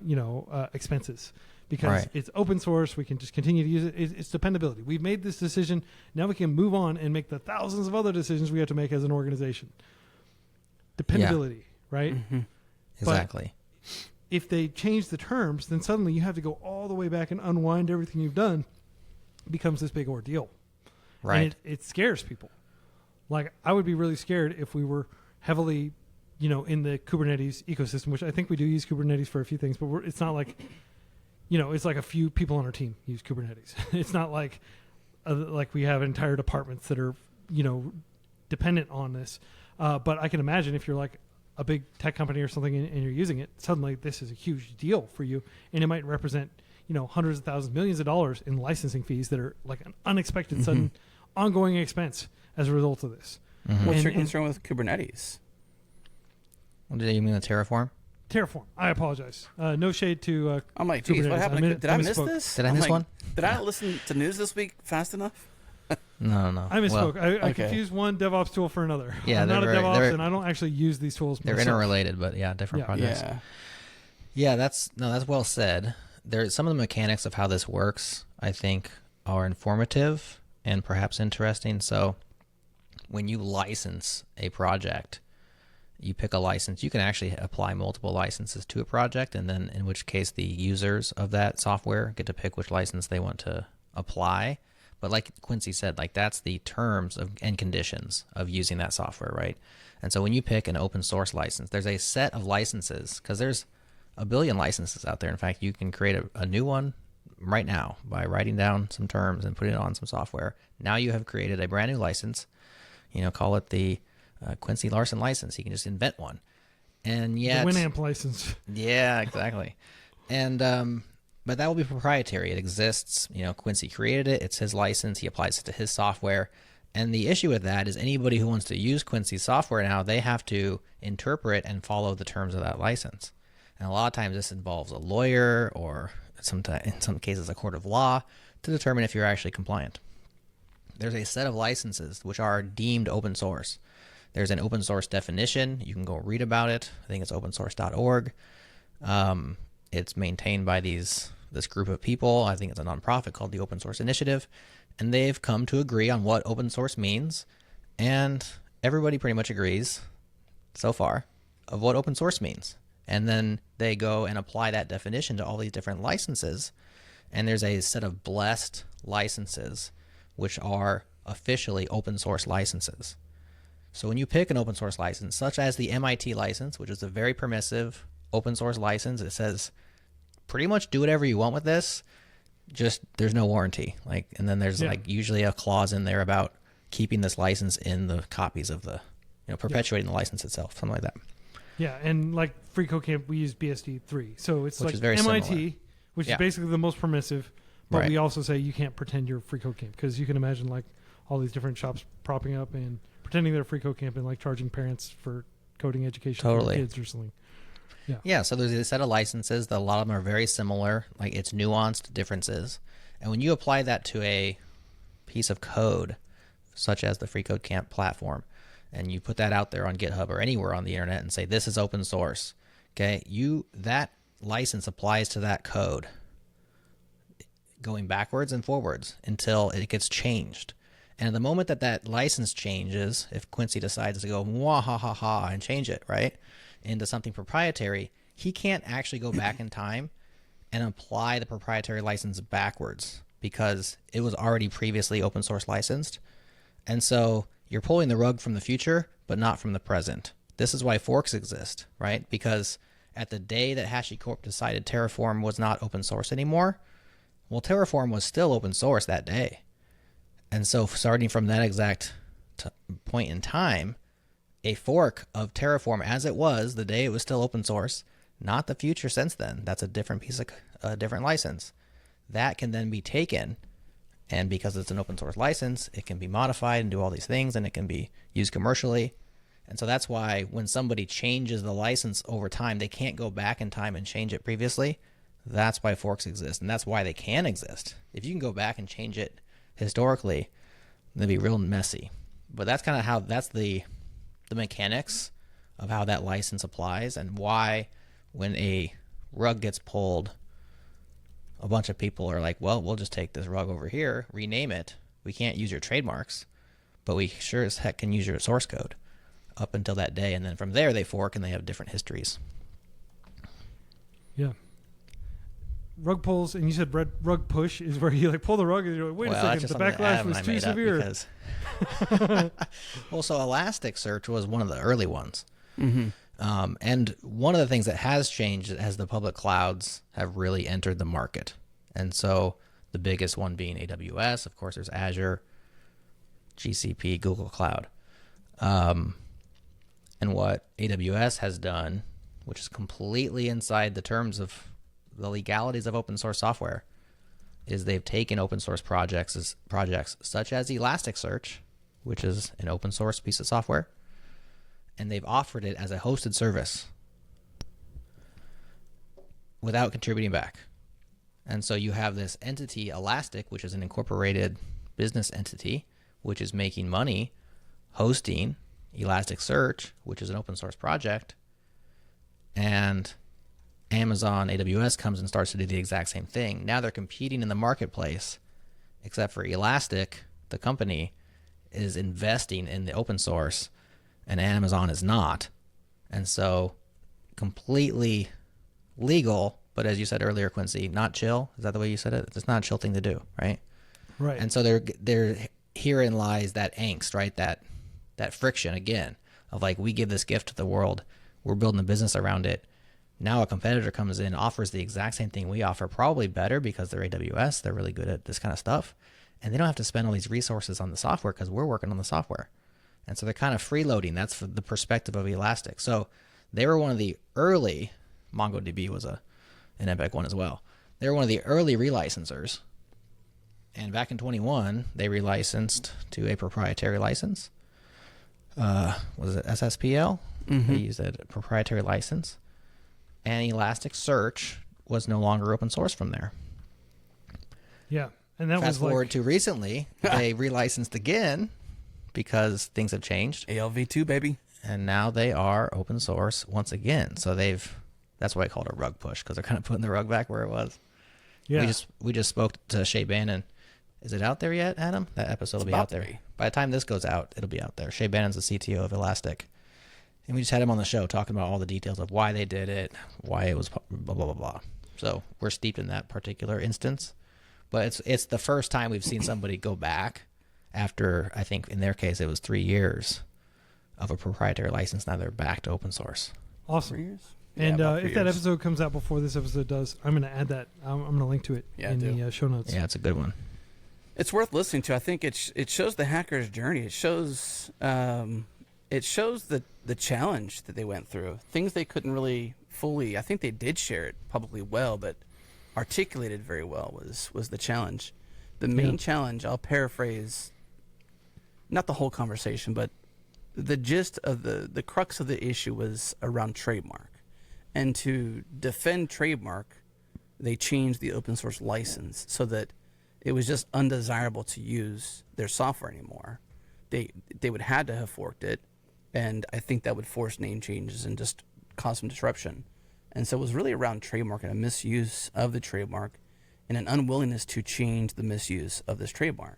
expenses, because it's open source. We can just continue to use it. It's dependability. We've made this decision. Now we can move on and make the thousands of other decisions we have to make as an organization. Dependability, right? Mm-hmm. Exactly. But if they change the terms, then suddenly you have to go all the way back and unwind everything you've done. It becomes this big ordeal. Right. And it scares people. Like, I would be really scared if we were heavily, in the Kubernetes ecosystem, which I think we do use Kubernetes for a few things, but it's not like, it's like a few people on our team use Kubernetes. It's not like we have entire departments that are, dependent on this. But I can imagine if you're like a big tech company or something and you're using it, suddenly this is a huge deal for you. And it might represent, hundreds of thousands, millions of dollars in licensing fees that are like an unexpected, sudden, ongoing expense as a result of this. Mm-hmm. What's your concern with Kubernetes? What did you mean the Terraform? Terraform. I apologize. No shade to I'm like, geez, what Kubernetes. happened? Did I miss misspoke. this? Did I I'm miss like, one? Did I not listen to news this week fast enough? No. I misspoke. Well, I okay. confused one DevOps tool for another. Yeah, I'm not a they're DevOps, and I don't actually use these tools they're myself. interrelated, but different projects. Yeah. Yeah, that's well said. There's some of the mechanics of how this works, I think, are informative and perhaps interesting. So when you license a project, you pick a license. You can actually apply multiple licenses to a project, and then in which case the users of that software get to pick which license they want to apply. But like Quincy said, like that's the terms and conditions of using that software, right? And so when you pick an open source license, there's a set of licenses, because there's a billion licenses out there. In fact, you can create a new one right now by writing down some terms and putting it on some software. Now you have created a brand new license. Call it the Quincy Larson license. You can just invent one. And yet, The Winamp license. yeah, exactly. And but that will be proprietary. It exists. Quincy created it. It's his license. He applies it to his software. And the issue with that is anybody who wants to use Quincy's software now, they have to interpret and follow the terms of that license. And a lot of times this involves a lawyer or in some cases a court of law to determine if you're actually compliant. There's a set of licenses which are deemed open source. There's an open source definition. You can go read about it. I think it's opensource.org. It's maintained by this group of people. I think it's a nonprofit called the Open Source Initiative. And they've come to agree on what open source means. And everybody pretty much agrees so far of what open source means. And then they go and apply that definition to all these different licenses. And there's a set of blessed licenses, which are officially open source licenses. So when you pick an open source license, such as the MIT license, which is a very permissive open source license, it says pretty much do whatever you want with this, just there's no warranty. And then there's usually a clause in there about keeping this license in the copies of the, perpetuating the license itself, something like that. Yeah, and like freeCodeCamp, we use BSD 3. So it's Which like is very MIT, similar. which is basically the most permissive, but Right. we also say you can't pretend you're freeCodeCamp, because you can imagine like all these different shops propping up and pretending they're freeCodeCamp and like charging parents for coding education for Totally. their kids or something. Yeah, so there's a set of licenses that a lot of them are very similar, like it's nuanced differences. And when you apply that to a piece of code, such as the freeCodeCamp platform, and you put that out there on GitHub or anywhere on the internet and say, this is open source, okay, that license applies to that code going backwards and forwards until it gets changed. And at the moment that license changes, if Quincy decides to go, wah-ha-ha-ha, and change it, right, into something proprietary, he can't actually go back in time and apply the proprietary license backwards, because it was already previously open source licensed. And so you're pulling the rug from the future, but not from the present. This is why forks exist, right? Because at the day that HashiCorp decided Terraform was not open source anymore, well, Terraform was still open source that day. And so starting from that exact point in time, a fork of Terraform as it was the day it was still open source, not the future since then. That's a different piece of a different license. That can then be taken, and because it's an open source license, it can be modified and do all these things, and it can be used commercially. And so that's why when somebody changes the license over time, they can't go back in time and change it previously. That's why forks exist, and that's why they can exist. If you can go back and change it historically, it'd be real messy. But that's kind of how, that's the mechanics of how that license applies, and why when a rug gets pulled, a bunch of people are like, well, we'll just take this rug over here, rename it. We can't use your trademarks, but we sure as heck can use your source code up until that day. And then from there they fork and they have different histories. Yeah. Rug pulls, and you said rug push is where you like pull the rug and you're like, wait a second, the backlash was too severe. Well, so Elasticsearch was one of the early ones. Mm-hmm. And one of the things that has changed as the public clouds have really entered the market. And so the biggest one being AWS, of course, there's Azure, GCP, Google Cloud. And what AWS has done, which is completely inside the terms of the legalities of open source software, is they've taken open source projects such as Elasticsearch, which is an open source piece of software, and they've offered it as a hosted service without contributing back. And so you have this entity, Elastic, which is an incorporated business entity, which is making money hosting Elasticsearch, which is an open source project, and Amazon AWS comes and starts to do the exact same thing. Now they're competing in the marketplace, except for Elastic, the company, is investing in the open source, and Amazon is not. And so completely legal, but as you said earlier, Quincy, not chill. Is that the way you said it? It's not a chill thing to do, right? Right. And so they're herein lies that angst, right? That friction again of like, we give this gift to the world, we're building a business around it. Now a competitor comes in, offers the exact same thing we offer, probably better because they're AWS, they're really good at this kind of stuff, and they don't have to spend all these resources on the software because we're working on the software. And so they're kind of freeloading. That's the perspective of Elastic. So they were one of the early, MongoDB was an Epic one as well. They were one of the early relicensors. And back in 21, they relicensed to a proprietary license. Was it SSPL? Mm-hmm. They used a proprietary license. And Elasticsearch was no longer open source from there. Yeah. And that Fast was forward like, to recently, they relicensed again because things have changed. ALV2, baby. And now they are open source once again. So that's why I called it a rug push, because they're kind of putting the rug back where it was. yeah. We just spoke to Shay Bannon. Is it out there yet, Adam? That episode will be out there. By the time this goes out, it'll be out there. Shay Bannon's the CTO of Elastic. And we just had him on the show talking about all the details of why they did it, why it was blah, blah, blah, blah. So we're steeped in that particular instance. But it's the first time we've seen somebody go back after, I think in their case, it was 3 years of a proprietary license. Now they're back to open source. Awesome. 3 years? And Yeah, if that episode comes out before this episode does, I'm going to add that. I'm going to link to it in the show notes. Yeah, it's a good one. It's worth listening to. I think it shows the hacker's journey. It shows the challenge that they went through. Things they couldn't really fully. I think they did share it publicly well, but articulated very well was the challenge. The main challenge. I'll paraphrase. Not the whole conversation, but the gist of the crux of the issue was around trademark, and to defend trademark, they changed the open source license so that it was just undesirable to use their software anymore. They would had to have forked it, and I think that would force name changes and just cause some disruption. And so it was really around trademark and a misuse of the trademark and an unwillingness to change the misuse of this trademark.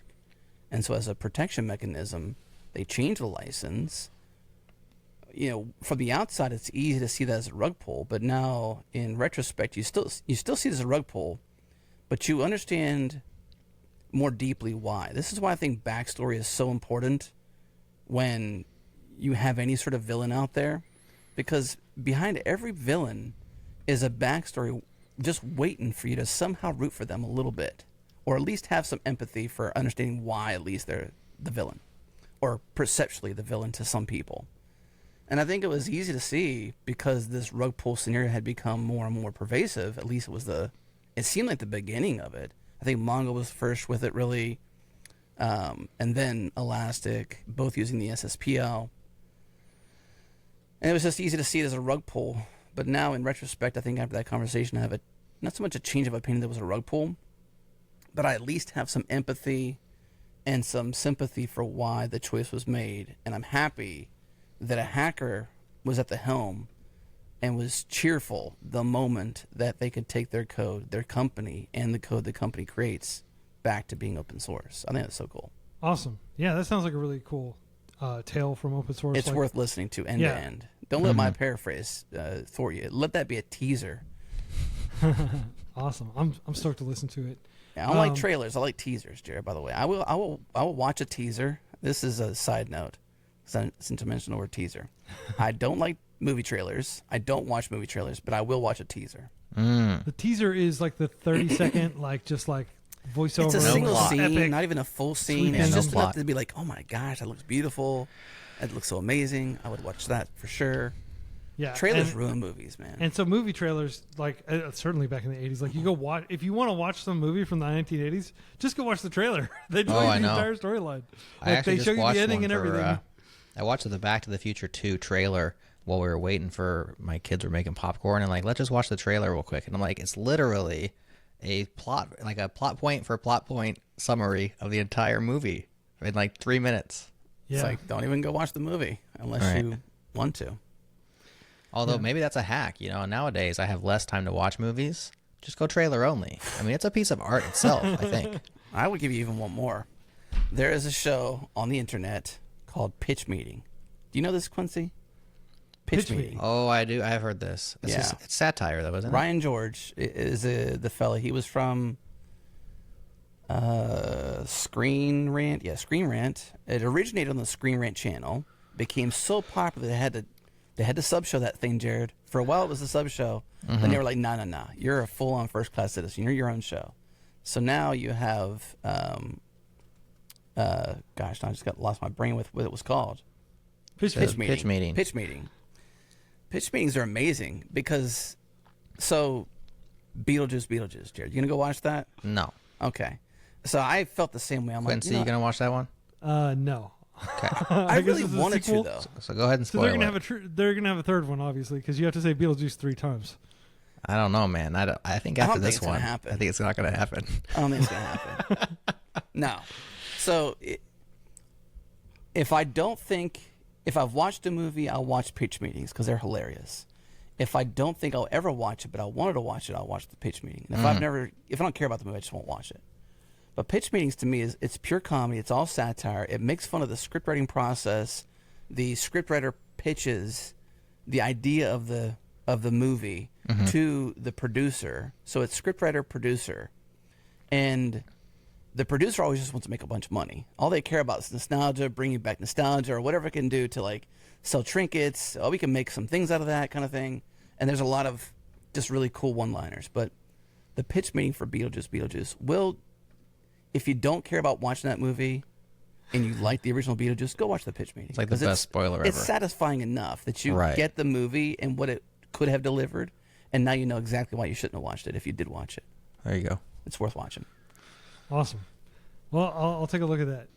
And so as a protection mechanism, they changed the license. You know, from the outside, it's easy to see that as a rug pull, but now in retrospect, you still see it as a rug pull, but you understand more deeply why. This is why I think backstory is so important when you have any sort of villain out there, because behind every villain is a backstory just waiting for you to somehow root for them a little bit, or at least have some empathy for understanding why at least they're the villain, or perceptually the villain to some people. And I think it was easy to see because this rug pull scenario had become more and more pervasive. At least it seemed like the beginning of it. I think manga was first with it really, and then Elastic, both using the SSPL. And it was just easy to see it as a rug pull. But now, in retrospect, I think after that conversation, I have not so much a change of opinion that it was a rug pull, but I at least have some empathy and some sympathy for why the choice was made. And I'm happy that a hacker was at the helm and was cheerful the moment that they could take their code, their company, and the code the company creates back to being open source. I think that's so cool. Awesome. Yeah, that sounds like a really cool tale from open source. It's worth listening to end to end. Don't let my paraphrase thwart you. Let that be a teaser. Awesome. I'm stoked to listen to it. Yeah, I don't like trailers. I like teasers, Jerod, by the way. I will watch a teaser. This is a side note, since I mentioned the word teaser. I don't like movie trailers. I don't watch movie trailers, but I will watch a teaser. The teaser is like the 30-second, just voiceover. It's a single scene, epic, not even a full scene. It's It's just plot. enough to be like, oh my gosh, that looks beautiful. It looks so amazing. I would watch that for sure. Yeah, Trailers ruin movies, man. And so movie trailers, certainly back in the 80s, you go watch, if you want to watch some movie from the 1980s, just go watch the trailer. They tell you the entire storyline. I actually they show just you watched the ending one and everything. I watched the Back to the Future 2 trailer while we were waiting for my kids were making popcorn, and let's just watch the trailer real quick. And I'm like, it's literally a plot point for plot point summary of the entire movie in 3 minutes. Yeah. It's like, don't even go watch the movie unless you want to. Although maybe that's a hack, nowadays I have less time to watch movies. Just go trailer only. I mean, it's a piece of art itself, I think. I would give you even one more. There is a show on the internet called Pitch Meeting. Do you know this, Quincy? Pitch Meeting. Oh, I do. I've heard this. It's satire, though, isn't it? Ryan George is the fella. He was from Screen Rant. Yeah, Screen Rant. It originated on the Screen Rant channel. Became so popular they had to sub-show that thing, Jerod. For a while, it was a sub-show. Then they were like, no. You're a full-on first-class citizen. You're your own show. So now you have, I just lost my brain with what it was called. Pitch Meeting. Pitch meetings are amazing because, Beetlejuice, Jerod. You going to go watch that? No. Okay. So I felt the same way. I'm Quincy, like, you going to watch that one? No. Okay. I guess really it's a wanted to, sequel. though. So go ahead and So spoil they're gonna have a third one, obviously, because you have to say Beetlejuice 3 times. I don't know, man. I think after this one, I think it's not going to happen. I don't think it's going to happen. No. So if I've watched a movie, I'll watch pitch meetings because they're hilarious. If I don't think I'll ever watch it, but I wanted to watch it, I'll watch the pitch meeting. And if I don't care about the movie, I just won't watch it. But pitch meetings to me it's pure comedy. It's all satire. It makes fun of the script writing process. The scriptwriter pitches the idea of the movie to the producer. So it's scriptwriter, producer, and the producer always just wants to make a bunch of money. All they care about is nostalgia, bringing back nostalgia, or whatever it can do to sell trinkets. Oh, we can make some things out of that kind of thing. And there's a lot of just really cool one-liners. But the pitch meeting for Beetlejuice will. If you don't care about watching that movie and you like the original Beetlejuice, go watch the pitch meeting. It's like the best spoiler ever. It's satisfying enough that you get the movie and what it could have delivered, and now you know exactly why you shouldn't have watched it if you did watch it. There you go. It's worth watching. Awesome. Well, I'll take a look at that.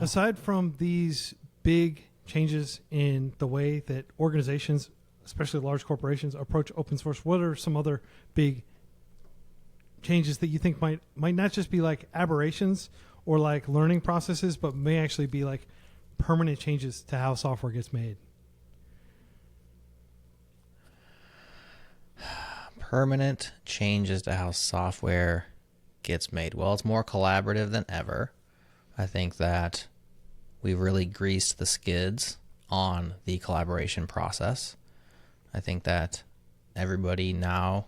Aside from these big changes in the way that organizations, especially large corporations, approach open source, what are some other big changes that you think might not just be aberrations or learning processes, but may actually be permanent changes to how software gets made? Permanent changes to how software gets made. Well, it's more collaborative than ever. I think that we've really greased the skids on the collaboration process. I think that everybody now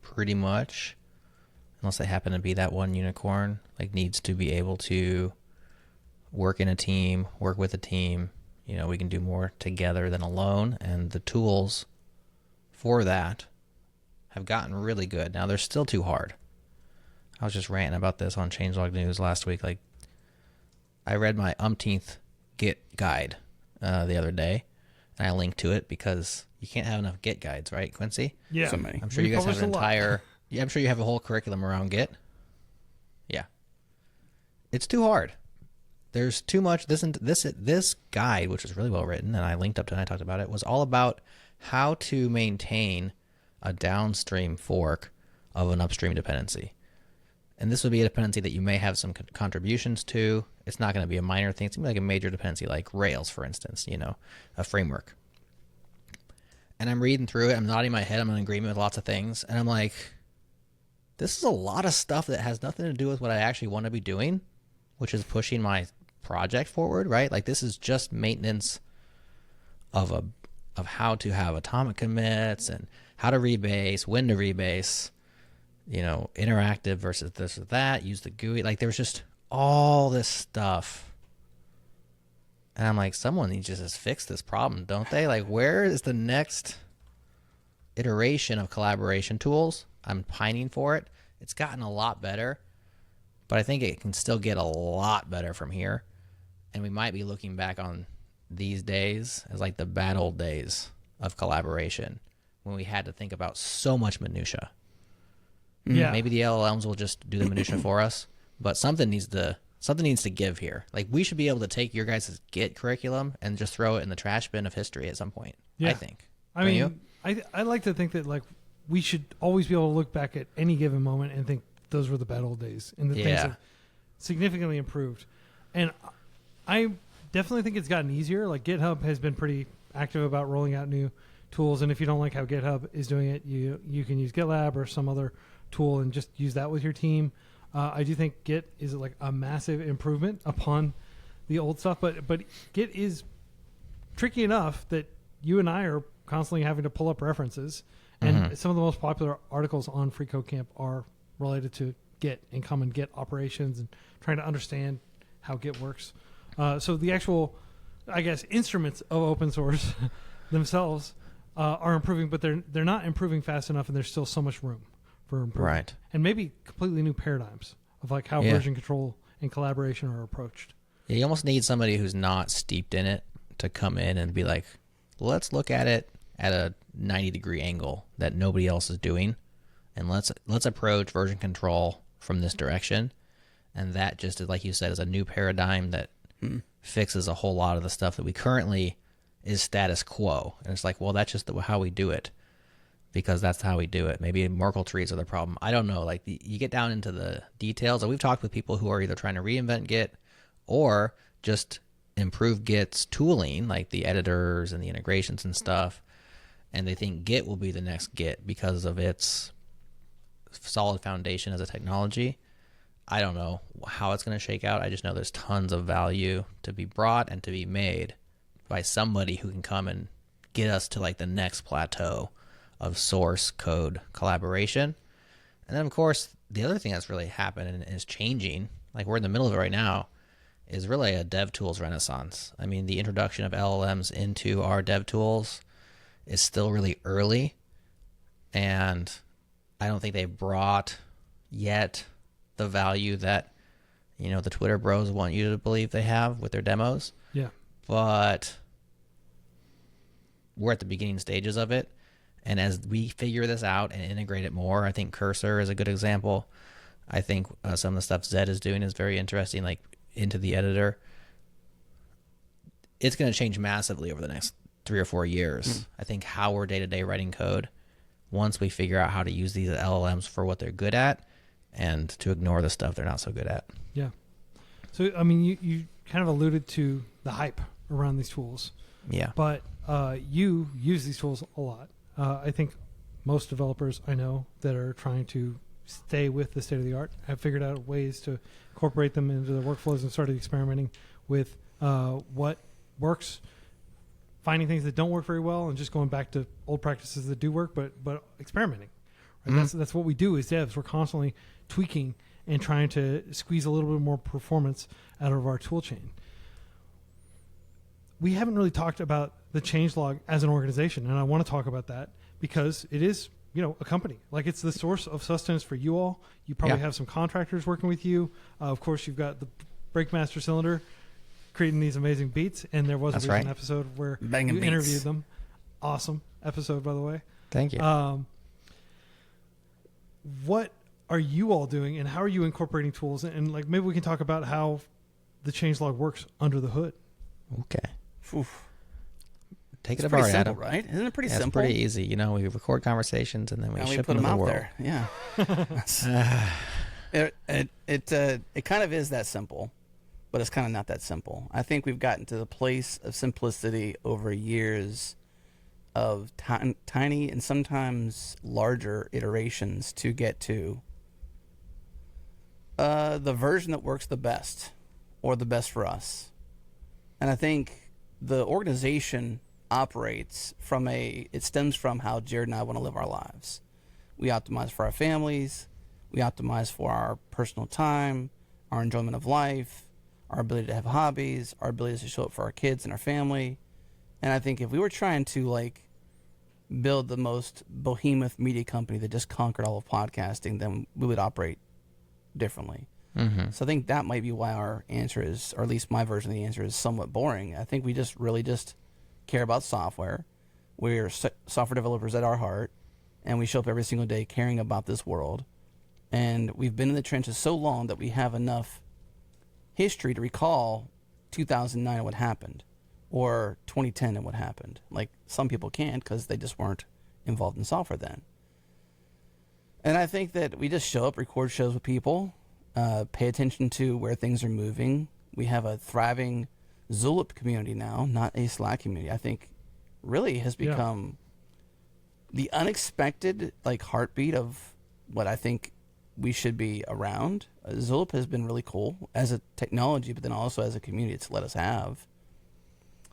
pretty much, unless they happen to be that one unicorn, like needs to be able to work in a team, work with a team. You know, we can do more together than alone, and the tools for that have gotten really good. Now, they're still too hard. I was just ranting about this on Changelog News last week. Like, I read my umpteenth Git guide the other day, and I linked to it because you can't have enough Git guides, right, Quincy? Yeah. So many. I'm sure you guys have an entire... Yeah, I'm sure you have a whole curriculum around Git. Yeah. It's too hard. There's too much. This guide, which was really well written, and I linked up to it and I talked about it, was all about how to maintain a downstream fork of an upstream dependency. And this would be a dependency that you may have some contributions to. It's not going to be a minor thing. It's going to be like a major dependency, like Rails, for instance, you know, a framework. And I'm reading through it. I'm nodding my head. I'm in agreement with lots of things. And I'm like, this is a lot of stuff that has nothing to do with what I actually want to be doing, which is pushing my project forward, right? Like, this is just maintenance of how to have atomic commits and how to rebase, when to rebase, you know, interactive versus this or that, use the GUI. Like, there's just all this stuff. And I'm like, someone needs to just fix this problem, don't they? Like, where is the next iteration of collaboration tools? I'm pining for it. It's gotten a lot better, but I think it can still get a lot better from here. And we might be looking back on these days as like the bad old days of collaboration when we had to think about so much minutia. Yeah. Maybe the LLMs will just do the minutia for us, but something needs to give here. Like, we should be able to take your guys' Git curriculum and just throw it in the trash bin of history at some point. Yeah. I think. I mean, I like to think that, like, we should always be able to look back at any given moment and think those were the bad old days and the things have significantly improved. And I definitely think it's gotten easier. Like, GitHub has been pretty active about rolling out new tools, and if you don't like how GitHub is doing it, you can use GitLab or some other tool and just use that with your team. I do think Git is like a massive improvement upon the old stuff, but Git is tricky enough that you and I are constantly having to pull up references, and some of the most popular articles on freeCodeCamp are related to Git and common Git operations and trying to understand how Git works. So the actual, I guess, instruments of open source themselves are improving, but they're not improving fast enough, and there's still so much room for improvement. Right. And maybe completely new paradigms of like how version control and collaboration are approached. Yeah, you almost need somebody who's not steeped in it to come in and be like, let's look at it at a 90-degree angle that nobody else is doing, and let's approach version control from this direction. And that, just like you said, is a new paradigm that fixes a whole lot of the stuff that we currently is status quo. And it's like, well, that's just how we do it, because that's how we do it. Maybe Merkle trees are the problem. I don't know. Like, you get down into the details. And we've talked with people who are either trying to reinvent Git or just improve Git's tooling, like the editors and the integrations and stuff. And they think Git will be the next Git because of its solid foundation as a technology. I don't know how it's going to shake out. I just know there's tons of value to be brought and to be made by somebody who can come and get us to like the next plateau of source code collaboration. And then, of course, the other thing that's really happened and is changing, like we're in the middle of it right now, is really a dev tools renaissance. I mean, the introduction of LLMs into our dev tools is still really early, and I don't think they've brought yet the value that, you know, the Twitter bros want you to believe they have with their demos. Yeah. But we're at the beginning stages of it. And as we figure this out and integrate it more, I think Cursor is a good example. I think some of the stuff Zed is doing is very interesting, like into the editor. It's going to change massively over the next 3 or 4 years. I think how we're day-to-day writing code, once we figure out how to use these LLMs for what they're good at and to ignore the stuff they're not so good at. Yeah. So, I mean, you kind of alluded to the hype around these tools. Yeah. But you use these tools a lot. I think most developers I know that are trying to stay with the state of the art have figured out ways to incorporate them into their workflows and started experimenting with what works, finding things that don't work very well, and just going back to old practices that do work, but experimenting, Right? That's what we do as devs. We're constantly tweaking and trying to squeeze a little bit more performance out of our tool chain. We haven't really talked about the Changelog as an organization, and I want to talk about that because it is, a company. Like, it's the source of sustenance for you all. You probably have some contractors working with you. Of course, you've got the Breakmaster Cylinder creating these amazing beats, and there was an episode where you interviewed them. Awesome episode, by the way. Thank you. What are you all doing, and how are you incorporating tools? And like, maybe we can talk about how the Changelog works under the hood. Okay. Oof. Take It's it pretty apart, simple, Adam. right? Isn't it pretty Yeah, simple? it's pretty easy. We record conversations and then we ship put them them to the out world. there. Yeah. It kind of is that simple, but it's kind of not that simple. I think we've gotten to the place of simplicity over years of tiny and sometimes larger iterations to get to the version that works the best, or the best for us. And I think the organization it stems from how Jerod and I want to live our lives. We optimize for our families, we optimize for our personal time, our enjoyment of life, our ability to have hobbies, our ability to show up for our kids and our family. And I think if we were trying to build the most behemoth media company that just conquered all of podcasting, then we would operate differently. Mm-hmm. So I think that might be why our answer is, or at least my version of the answer, is somewhat boring. I think we just really care about software. We're software developers at our heart, and we show up every single day caring about this world. And we've been in the trenches so long that we have enough history to recall 2009 and what happened, or 2010 and what happened. Like, some people can't because they just weren't involved in software then. And I think that we just show up, record shows with people, pay attention to where things are moving. We have a thriving Zulip community now, not a Slack community. I think really has become the unexpected heartbeat of what I think we should be around. Zulip has been really cool as a technology, but then also as a community it's let us have.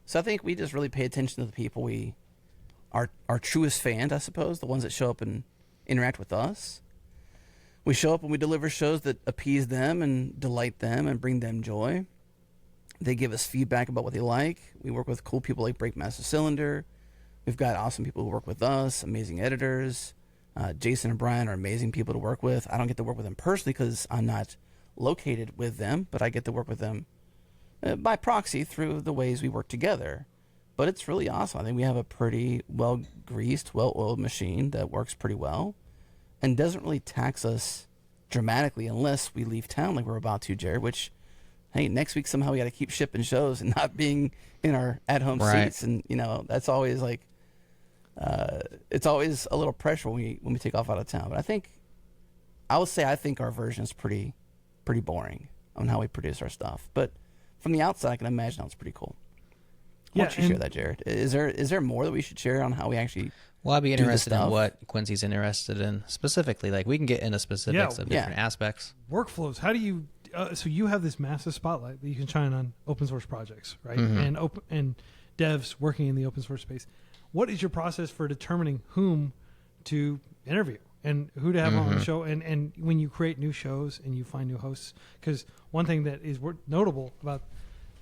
So I think we just really pay attention to the people our truest fans, I suppose, the ones that show up and interact with us. We show up and we deliver shows that appease them and delight them and bring them joy. They give us feedback about what they like. We work with cool people like Breakmaster Cylinder. We've got awesome people who work with us, amazing editors. Jason and Brian are amazing people to work with. I don't get to work with them personally because I'm not located with them, but I get to work with them by proxy through the ways we work together. But it's really awesome. I think we have a pretty well-greased, well-oiled machine that works pretty well and doesn't really tax us dramatically unless we leave town like we're about to, Jerod, which, hey, next week somehow we got to keep shipping shows and not being in our at-home seats. And, that's always it's always a little pressure when we take off out of town. But I think our version is pretty boring on how we produce our stuff. But from the outside, I can imagine how it's pretty cool. Why don't you share that, Jerod? Is there more that we should share on how we actually Well, I'd be interested in what Quincy's interested in specifically. Like, we can get into specifics of different aspects. Workflows. How do you... so you have this massive spotlight that you can shine on open source projects, right? Mm-hmm. And devs working in the open source space. What is your process for determining whom to interview and who to have on the show? And when you create new shows and you find new hosts, because one thing that is notable about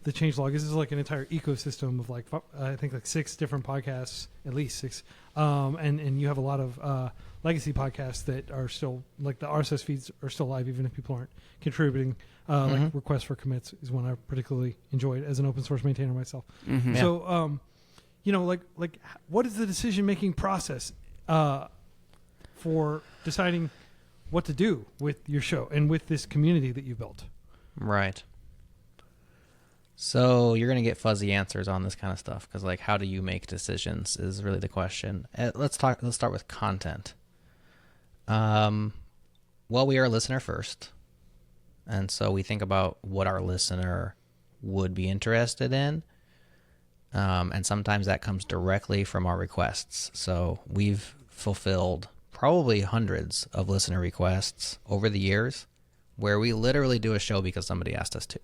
the Changelog is like an entire ecosystem of I think 6 different podcasts, at least 6, and you have a lot of legacy podcasts that are still, like, the RSS feeds are still live even if people aren't contributing. Like Request for Commits is one I particularly enjoyed as an open source maintainer myself. Mm-hmm. So what is the decision making process for deciding what to do with your show and with this community that you built? Right. So you're going to get fuzzy answers on this kind of stuff because, how do you make decisions is really the question. Let's start with content. Well, we are a listener first. And so we think about what our listener would be interested in. And sometimes that comes directly from our requests. So we've fulfilled probably hundreds of listener requests over the years where we literally do a show because somebody asked us to.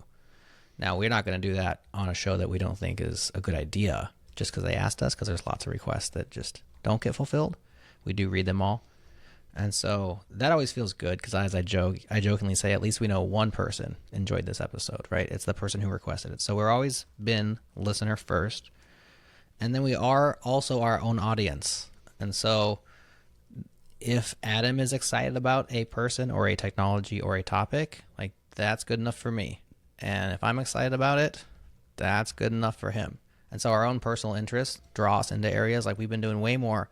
Now, we're not going to do that on a show that we don't think is a good idea just because they asked us, because there's lots of requests that just don't get fulfilled. We do read them all. And so that always feels good because I jokingly say, at least we know one person enjoyed this episode, right? It's the person who requested it. So we're always been listener first. And then we are also our own audience. And so if Adam is excited about a person or a technology or a topic, like that's good enough for me. And if I'm excited about it, that's good enough for him. And so our own personal interests draw us into areas like we've been doing way more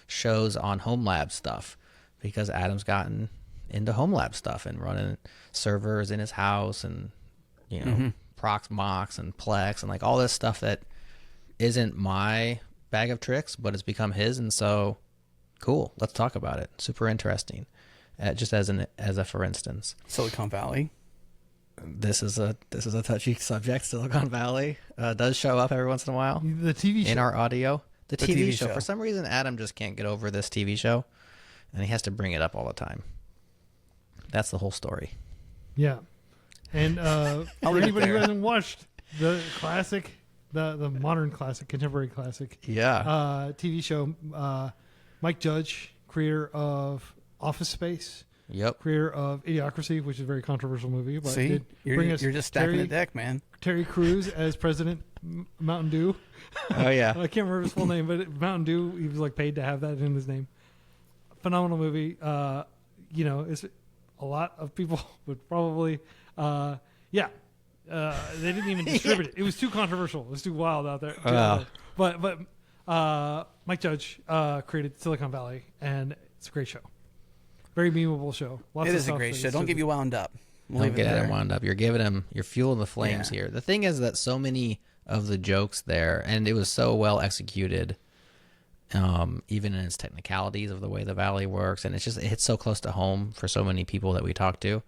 shows on home lab stuff because Adam's gotten into home lab stuff and running servers in his house and, Proxmox and Plex and like all this stuff that isn't my bag of tricks, but it's become his. And so cool. Let's talk about it. Super interesting. Just as a for instance, Silicon Valley. This is a touchy subject. Silicon Valley does show up every once in a while. The TV show. In our audio. The TV show. show. For some reason, Adam just can't get over this TV show, and he has to bring it up all the time. That's the whole story. Yeah. And for anybody who hasn't watched the classic, the modern classic, contemporary classic TV show, Mike Judge, creator of Office Space, Yep. creator of Idiocracy, which is a very controversial movie. But See, you're just stacking the deck, man. Terry Crews as President Mountain Dew. Oh, yeah. I can't remember his full name, but Mountain Dew, he was like paid to have that in his name. Phenomenal movie. It's a lot of people would probably, they didn't even distribute it. It was too controversial. It was too wild out there. But Mike Judge created Silicon Valley, and it's a great show. Very memeable show. Lots It of is a stuff great that show. is Don't super- get you wound up. Don't get Adam wound up. You're fueling the flames Yeah. here. The thing is that so many of the jokes there, and it was so well executed, even in its technicalities of the way the Valley works, and it hits so close to home for so many people that we talk to,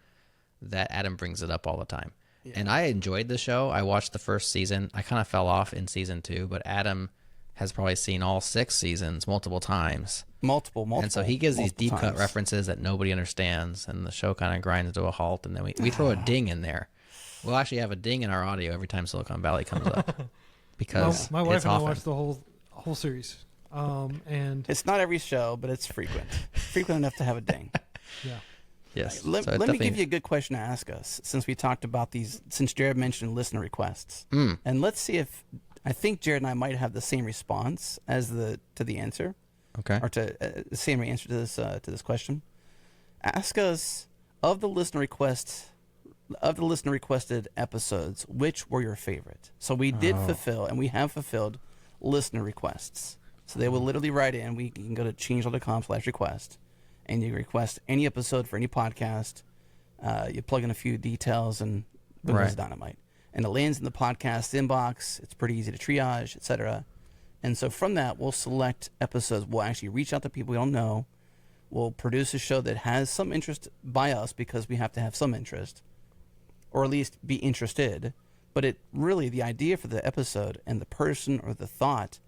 that Adam brings it up all the time. Yeah. And I enjoyed the show. I watched the first season. I kind of fell off in season 2, but Adam has probably seen all 6 seasons multiple times. Multiple. And so he gives these deep times. cut references that nobody understands, and the show kind of grinds to a halt, and then we throw a ding in there. We'll actually have a ding in our audio every time Silicon Valley comes up. Because my wife it's and I often. watched the whole series. And It's not every show, but it's frequent. Frequent enough to have a ding. yeah. Yes. Let So me definitely- give you a good question to ask us, since we talked about these, since Jerod mentioned listener requests. And let's see if, I think Jerod and I might have the same response as to the answer. Okay. Or to the same answer to this question. Ask us, of the listener requested episodes, which were your favorite? So we did fulfill, and we have fulfilled listener requests. So they will literally write in. You can go to changelog.com/request, and you request any episode for any podcast. You plug in a few details, and boom, it's dynamite. And it lands in the podcast inbox. It's pretty easy to triage, etc. And so from that, we'll select episodes. We'll actually reach out to people we don't know. We'll produce a show that has some interest by us, because we have to have some interest, or at least be interested. But the idea for the episode and the person or the thought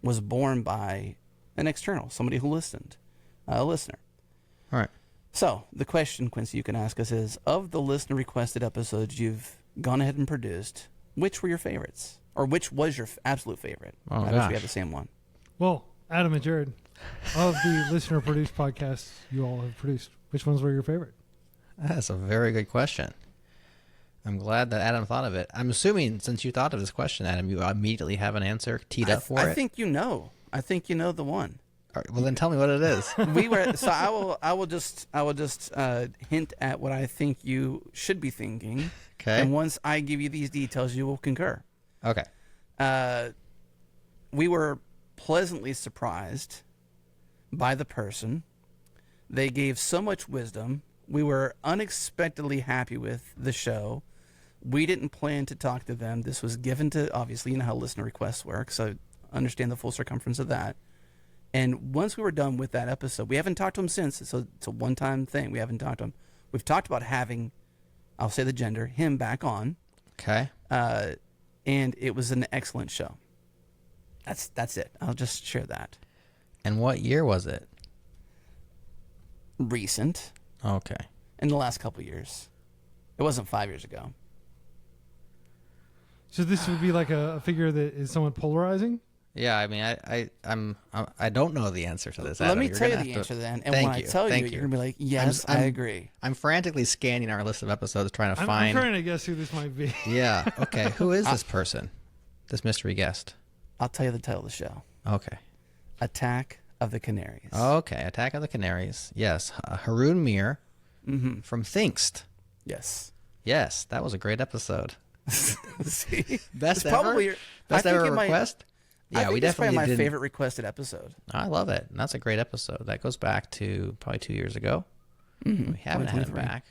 was born by an external, somebody who listened, a listener. All right. So the question, Quincy, you can ask us is, of the listener requested episodes you've gone ahead and produced, which were your favorites? Or which was your absolute favorite? Oh, I wish we had the same one. Well, Adam and Jerod, of the listener-produced podcasts you all have produced, which ones were your favorite? That's a very good question. I'm glad that Adam thought of it. I'm assuming since you thought of this question, Adam, you immediately have an answer teed up for it. I think you know. I think you know the one. All right, well, then tell me what it is. I will just hint at what I think you should be thinking. Okay. And once I give you these details, you will concur. Okay. We were pleasantly surprised by the person. They gave so much wisdom. We were unexpectedly happy with the show. We didn't plan to talk to them. This was given to, obviously, you know how listener requests work, so understand the full circumference of that. And once we were done with that episode, we haven't talked to them since, so it's a one-time thing. We haven't talked to them. We've talked about having, I'll say the gender, him back on. Okay. And it was an excellent show. That's it. I'll just share that. And what year was it? Recent. Okay. In the last couple of years. It wasn't 5 years ago. So this would be like a figure that is somewhat polarizing? Yeah, I mean, I don't know the answer to this. Let Adam. me You're tell you gonna the have answer to, then, and thank when I you, tell you, thank you're gonna be like, "Yes, I agree." I'm frantically scanning our list of episodes, trying to I'm find. trying to guess who this might be. Yeah. Okay. Who is this person? This mystery guest. I'll tell you the title of the show: Okay. Attack of the Canaries. Okay. Attack of the Canaries. Yes. Haroon Mir Mm-hmm. from Thinkst. Yes. Yes, that was a great episode. See, Best It's ever. probably your- I Best think ever it might- request. I Yeah, think we it's probably definitely my did. favorite requested episode. I love it. And that's a great episode. That goes back to probably 2 years ago. Mm-hmm. We haven't had him 2023. back.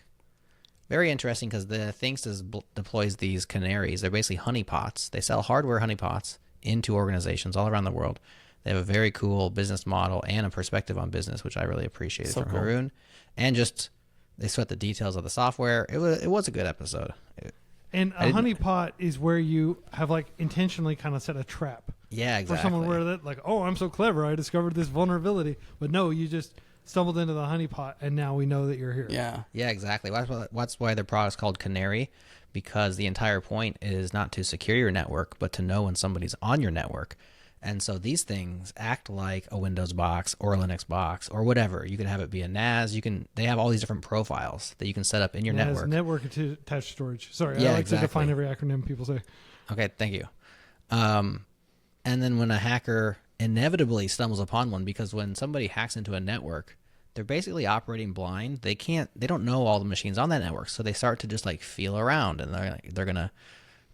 Very interesting because the Thinkst deploys these canaries. They're basically honeypots. They sell hardware honeypots into organizations all around the world. They have a very cool business model and a perspective on business, which I really appreciated So from cool. Haroon. And just they sweat the details of the software. It was a good episode. And I a didn't- honeypot is where you have like intentionally kind of set a trap Yeah, exactly. for someone where that like, oh, I'm so clever, I discovered this vulnerability. But no, you just stumbled into the honeypot, and now we know that you're here. Yeah. Yeah, exactly. That's why their product's called Canary, because the entire point is not to secure your network, but to know when somebody's on your network. And so these things act like a Windows box or a Linux box or whatever. You can have it be a NAS. They have all these different profiles that you can set up in your It has network. network attached storage. Sorry, Yeah, I like exactly. to define every acronym people say. Okay, thank you. And then when a hacker inevitably stumbles upon one, because when somebody hacks into a network, they're basically operating blind. They don't know all the machines on that network, so they start to just like feel around, and they're gonna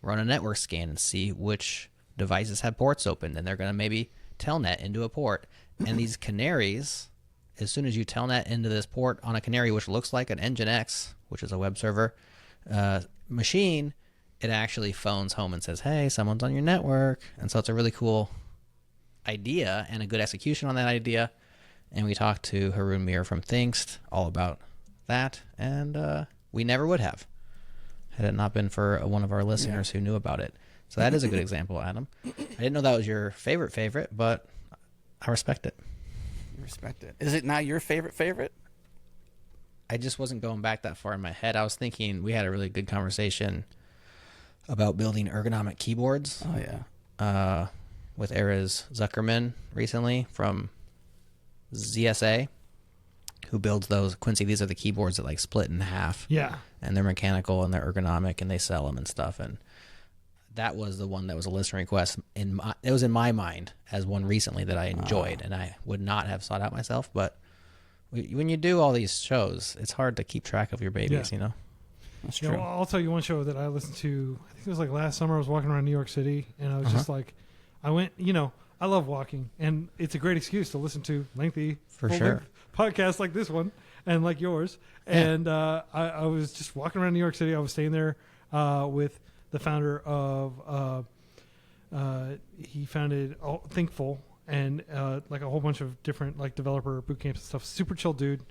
run a network scan and see which devices have ports open, and they're gonna maybe telnet into a port. And these canaries, as soon as you telnet into this port on a canary, which looks like an Nginx, which is a web server machine, it actually phones home and says, hey, someone's on your network. And so it's a really cool idea and a good execution on that idea. And we talked to Haroon Mir from Thinkst all about that. And we never would have had it not been for one of our listeners who knew about it. So that is a good example, Adam. I didn't know that was your favorite, but I respect it. You respect it. Is it not your favorite? I just wasn't going back that far in my head. I was thinking we had a really good conversation about building ergonomic keyboards. Oh, yeah. With Erez Zuckerman recently from ZSA, who builds those. Quincy, these are the keyboards that like split in half. Yeah. And they're mechanical and they're ergonomic and they sell them and stuff. And that was the one that was a listener request. It was in my mind as one recently that I enjoyed, and I would not have sought out myself. But when you do all these shows, it's hard to keep track of your babies, you know? That's Yeah, true. well, I'll tell you one show that I listened to. I think it was like last summer. I was walking around New York City, and I was just like, I went, I love walking, and it's a great excuse to listen to lengthy, For full-length sure. podcasts like this one and like yours. Yeah. And I was just walking around New York City. I was staying there with the founder of, he founded Thinkful and like a whole bunch of different like developer boot camps and stuff. Super chill dude.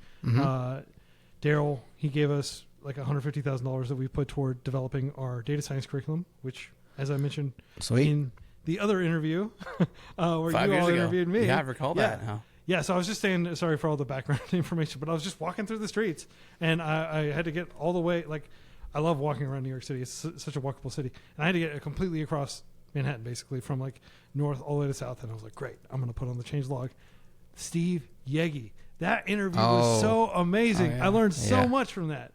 Daryl, he gave us like $150,000 that we put toward developing our data science curriculum, which, as I mentioned Sweet. in the other interview, where 5 you years all ago. interviewed me. Yeah, I recall that. Huh? Yeah, so I was just saying, sorry for all the background information, but I was just walking through the streets, and I had to get all the way, like, I love walking around New York City. It's such a walkable city. And I had to get completely across Manhattan, basically, from, like, north all the way to south, and I was like, great, I'm going to put on the Changelog. Steve Yegi. That interview was so amazing. Oh, yeah. I learned so Yeah. much from that.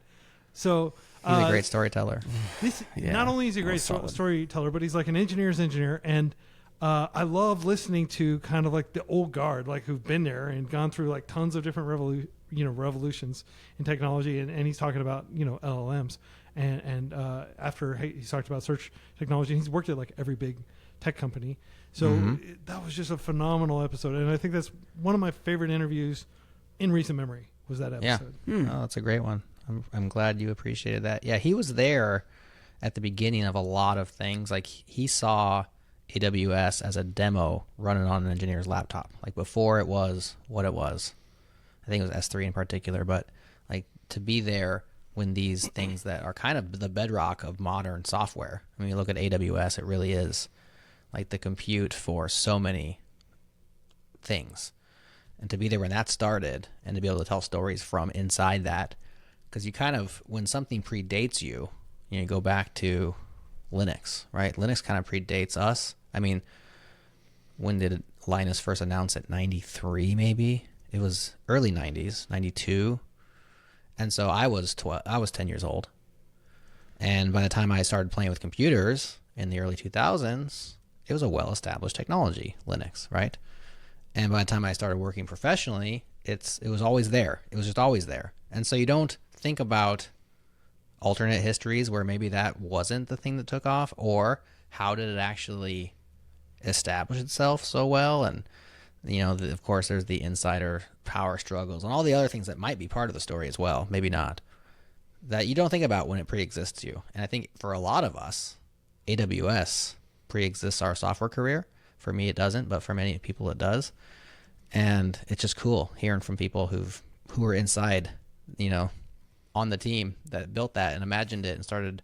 So He's a great storyteller. this Yeah, not only is he a that great was solid. storyteller, but he's like an engineer's engineer, and I love listening to kind of like the old guard, like who've been there and gone through like tons of different revolutions in technology, and he's talking about LLMs, and after he's talked about search technology, and he's worked at like every big tech company. So that was just a phenomenal episode, and I think that's one of my favorite interviews in recent memory. Was that episode? Oh, that's a great one. I'm glad you appreciated that. Yeah, he was there at the beginning of a lot of things. Like he saw AWS as a demo running on an engineer's laptop. Like before it was what it was. I think it was S3 in particular, but like to be there when these things that are kind of the bedrock of modern software. I mean, you look at AWS, it really is like the compute for so many things. And to be there when that started and to be able to tell stories from inside that, because you kind of, when something predates you, you go back to Linux, right? Linux kind of predates us. I mean, when did Linus first announce it? 93 maybe? It was early 90s, 92. And so I was 10 years old. And by the time I started playing with computers in the early 2000s, it was a well-established technology, Linux, right? And by the time I started working professionally, it was always there. It was just always there. And so you don't think about alternate histories where maybe that wasn't the thing that took off, or how did it actually establish itself so well. And of course there's the insider power struggles and all the other things that might be part of the story as well, maybe not, that you don't think about when it pre-exists you. And I think for a lot of us, AWS pre-exists our software career. For me it doesn't, but for many people it does. And it's just cool hearing from people who were inside, on the team that built that and imagined it and started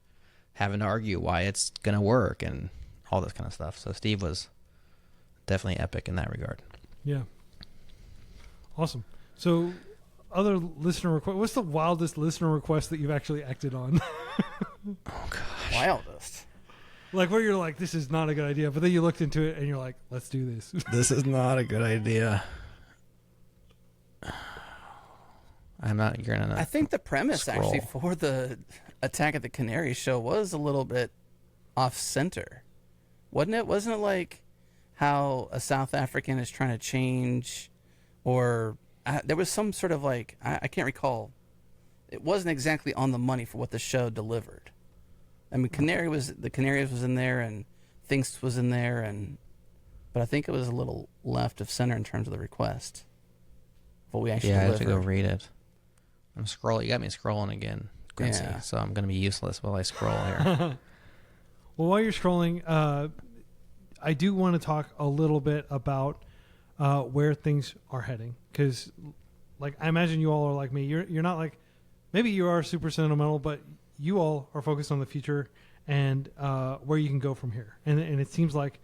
having to argue why it's going to work and all this kind of stuff. So Steve was definitely epic in that regard. Yeah. Awesome. So other listener request, what's the wildest listener request that you've actually acted on? Oh gosh. Wildest. Like where you're like, this is not a good idea, but then you looked into it and you're like, let's do this. This is not a good idea. I think the premise actually for the Attack of the Canary show was a little bit off center, wasn't it? Wasn't it like how a South African is trying to change, or there was some sort of like, I can't recall. It wasn't exactly on the money for what the show delivered. I mean, the Canaries was in there, and Things was in there, but I think it was a little left of center in terms of the request. What we actually delivered. I have to go read it. I'm scrolling. You got me scrolling again, Quincy. Yeah. So I'm going to be useless while I scroll here. Well, while you're scrolling, I do want to talk a little bit about where things are heading, because, like, I imagine you all are like me. You're not like, maybe you are super sentimental, but you all are focused on the future and where you can go from here. And it seems like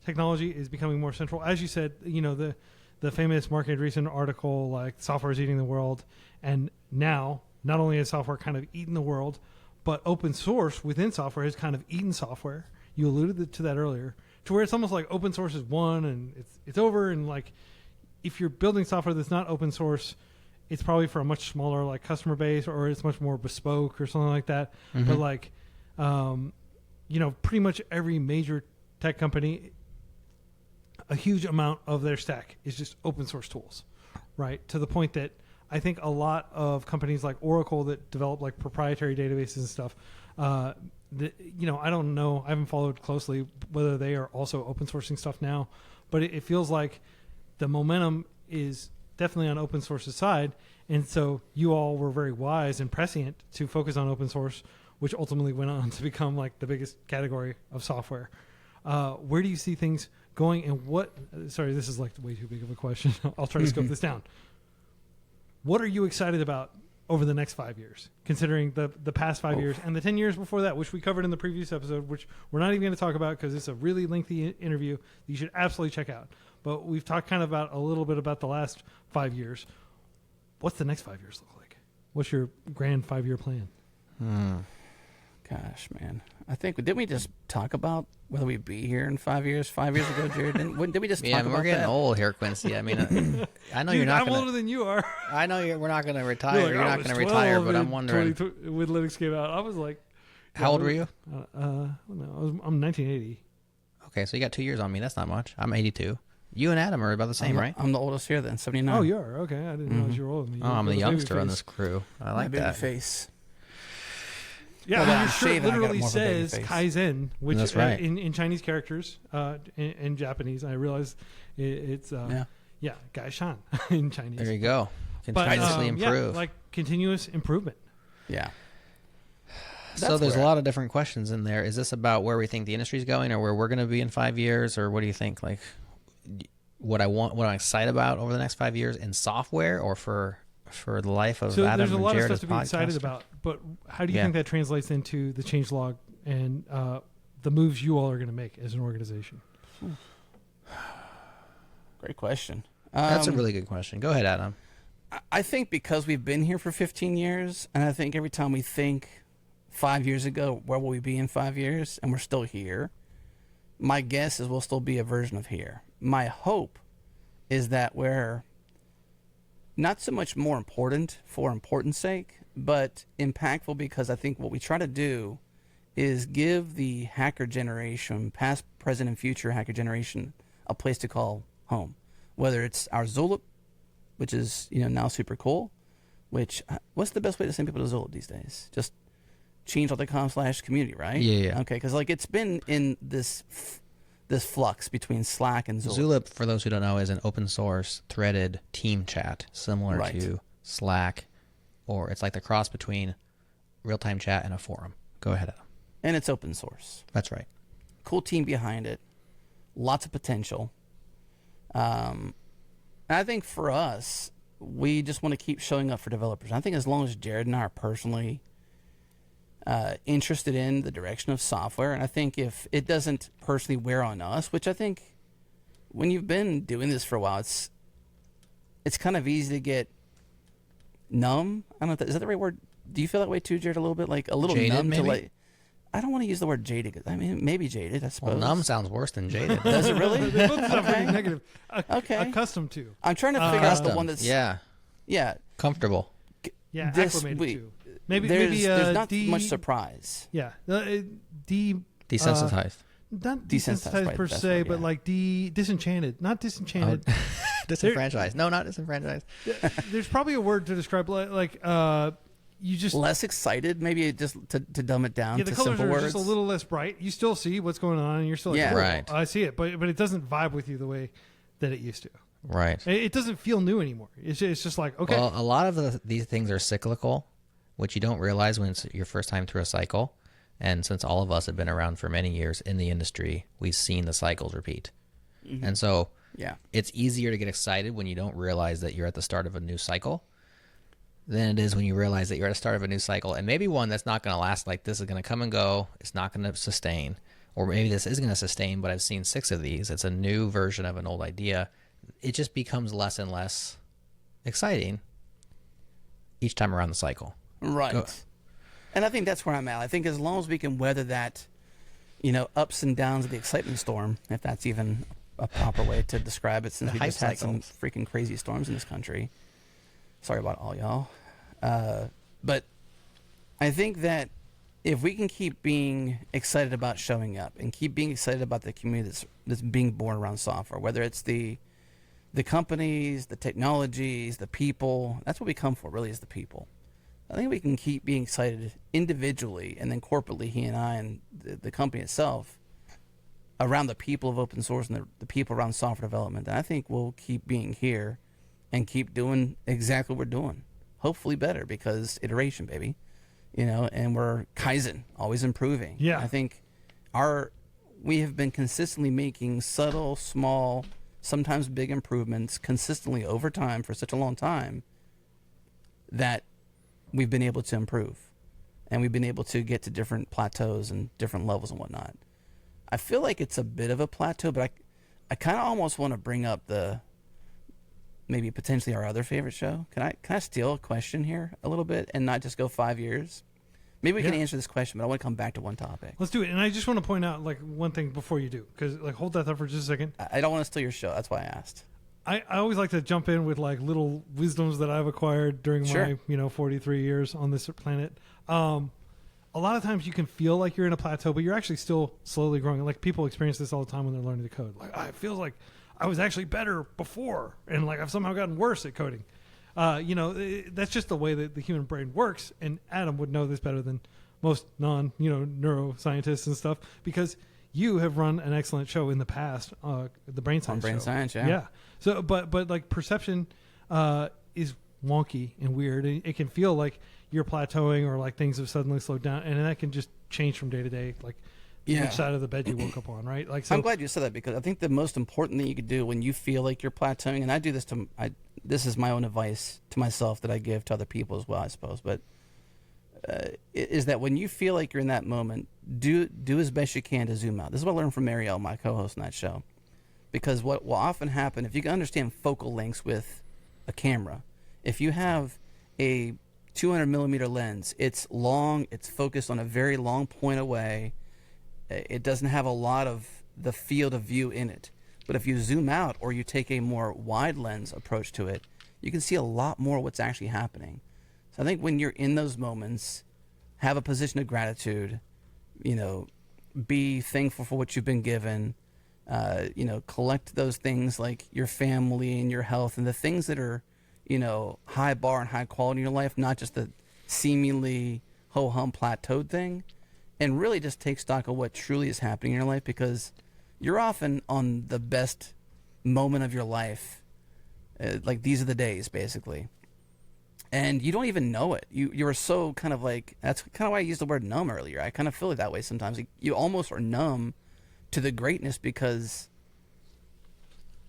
technology is becoming more central. As you said, the famous Mark Andreessen article, like software is eating the world, and now not only has software kind of eaten the world, but open source within software has kind of eaten software. You alluded to that earlier, to where it's almost like open source is won and it's over. And like, if you're building software that's not open source, it's probably for a much smaller like customer base, or it's much more bespoke or something like that. Mm-hmm. But like, pretty much every major tech company, a huge amount of their stack is just open source tools, right? To the point that I think a lot of companies like Oracle that develop like proprietary databases and stuff, I don't know, I haven't followed closely whether they are also open sourcing stuff now, but it feels like the momentum is definitely on open source's side. And so you all were very wise and prescient to focus on open source, which ultimately went on to become like the biggest category of software. Where do you see things going, and sorry, this is like way too big of a question. I'll try to scope this down. What are you excited about over the next 5 years, considering the past 5 years and the 10 years before that, which we covered in the previous episode, which we're not even going to talk about because it's a really lengthy interview that you should absolutely check out. But we've talked kind of about a little bit about the last 5 years. What's the next 5 years look like? What's your grand 5-year plan? Gosh, man. I think, didn't we just talk about whether we'd be here in 5 years? 5 years ago, Jerod, did we just talk about that? Yeah, we're getting old here, Quincy. I mean, I know Dude, you're not I'm older than you are. I know we're not going to retire. Like, You're not going to retire, but I'm wondering. When Linux came out, I was like... How old were you? I'm 1980. Okay, so you got 2 years on me. That's not much. I'm 82. You and Adam are about the same, right? I'm the oldest here then, 79. Oh, you are? Okay, I didn't realize you were older than me. Oh, I'm the youngster on this crew. I like baby that. face. Yeah, Well, your shirt shaving, I got literally more of a baby says face. Kaizen, which That's right. in Chinese characters, in Japanese, I realize it's Gaishan in Chinese. There you go. But, Continuously improve. like continuous improvement. Yeah. So That's there's a where- lot of different questions in there. Is this about where we think the industry's going, or where we're going to be in 5 years, or what do you think? Like, what I'm excited about over the next 5 years in software, or for the life of So Adam there's a and lot of Jerod stuff as to be excited podcaster? about, but how do you think that translates into the changelog and the moves you all are going to make as an organization? Great question. That's a really good question. Go ahead, Adam. I think because we've been here for 15 years, and I think every time we think 5 years ago, where will we be in 5 years, and we're still here, my guess is we'll still be a version of here. my hope is that we're not so much more important for importance sake, but impactful, because I think what we try to do is give the hacker generation, past, present, and future hacker generation, a place to call home. Whether it's our Zulip, which is now super cool, which, what's the best way to send people to Zulip these days? Just changelog.com/community, right? Yeah. Okay, because like it's been in this flux between Slack and Zulip. Zulip, for those who don't know, is an open source threaded team chat similar Right. to Slack, or it's like the cross between real-time chat and a forum. Go ahead, Adam. And it's open source. That's right. Cool team behind it. Lots of potential. I think for us, we just want to keep showing up for developers. I think as long as Jerod and I are personally interested in the direction of software, and I think if it doesn't personally wear on us, which I think when you've been doing this for a while, it's kind of easy to get numb. I don't know. Is that the right word? Do you feel that way too, Jerod? A little bit, like a little Jaded, numb maybe? to like. I don't want to use the word jaded. I mean, maybe jaded, I suppose. Well, numb sounds worse than jaded. Does it really? They both sound Okay. pretty negative. Okay. Accustomed to. I'm trying to figure out the Custom. one that's Yeah. yeah. Comfortable. Yeah, This acclimated we- to. Maybe There's not de- much surprise. Yeah, Desensitized. not Desensitized, desensitized right, per that's se, right, but yeah. like disenchanted. Not disenchanted. Disenfranchised. No, not disenfranchised. There's probably a word to describe like you just Less excited, maybe just to dumb it down yeah, to the colors simple are words. just a little less bright. You still see what's going on, and you're still like, Yeah. "Oh, Right. I see it," but it doesn't vibe with you the way that it used to. Right. It doesn't feel new anymore. It's just like okay, Well, a lot of these things are cyclical, which you don't realize when it's your first time through a cycle. And since all of us have been around for many years in the industry, we've seen the cycles repeat. And so yeah. it's easier to get excited when you don't realize that you're at the start of a new cycle than it is when you realize that you're at the start of a new cycle. And maybe one that's not going to last, like this is going to come and go. It's not going to sustain. Or maybe this is going to sustain, but I've seen 6 of these. It's a new version of an old idea. It just becomes less and less exciting each time around the cycle. Right. Go- And I think that's where I'm at. I think as long as we can weather that, ups and downs of the excitement storm, if that's even a proper way to describe it, since The we hype just had some cycles. freaking crazy storms in this country. Sorry about all y'all. But I think that if we can keep being excited about showing up and keep being excited about the community that's being born around software, whether it's the companies, the technologies, the people, that's what we come for, really, is the people. I think we can keep being excited individually and then corporately, he and I and the company itself, around the people of open source and the people around software development. And I think we'll keep being here and keep doing exactly what we're doing. Hopefully better, because iteration, baby. And we're Kaizen, always improving. Yeah. I think we have been consistently making subtle, small, sometimes big improvements consistently over time for such a long time that we've been able to improve, and we've been able to get to different plateaus and different levels and whatnot. I feel like it's a bit of a plateau, but I kind of almost want to bring up maybe potentially our other favorite show. Can I steal a question here a little bit and not just go 5 years? Maybe we can Yeah. answer this question, but I want to come back to one topic. let's do it. And I just want to point out like one thing before you do, because like hold that thought for just a second. I don't want to steal your show. That's why I asked. I always like to jump in with like little wisdoms that I've acquired during Sure. my 43 years on this planet. A lot of times you can feel like you're in a plateau, but you're actually still slowly growing. Like people experience this all the time when they're learning to code. Like I feel like I was actually better before, and like I've somehow gotten worse at coding. That's just the way that the human brain works. And Adam would know this better than most neuroscientists and stuff, because you have run an excellent show in the past, the Brain Science Brain show. Science, yeah. Yeah. So, but like perception is wonky and weird. And it can feel like you're plateauing or like things have suddenly slowed down, and that can just change from day to day. Like which side of the bed you woke up on, right? Like, so I'm glad you said that, because I think the most important thing you could do when you feel like you're plateauing, and I do this this is my own advice to myself that I give to other people as well, I suppose, but is that when you feel like you're in that moment, do as best you can to zoom out. This is what I learned from Marielle, my co-host on that show. Because what will often happen, if you can understand focal lengths with a camera, if you have a 200 millimeter lens, it's long, it's focused on a very long point away, it doesn't have a lot of the field of view in it. But if you zoom out or you take a more wide lens approach to it, you can see a lot more what's actually happening. So I think when you're in those moments, have a position of gratitude, be thankful for what you've been given, collect those things like your family and your health and the things that are, high bar and high quality in your life, not just the seemingly ho-hum plateaued thing, and really just take stock of what truly is happening in your life, because you're often on the best moment of your life. Like these are the days, basically. And you don't even know it. You're so kind of like, that's kind of why I used the word numb earlier. I kind of feel it that way sometimes. You almost are numb to the greatness because,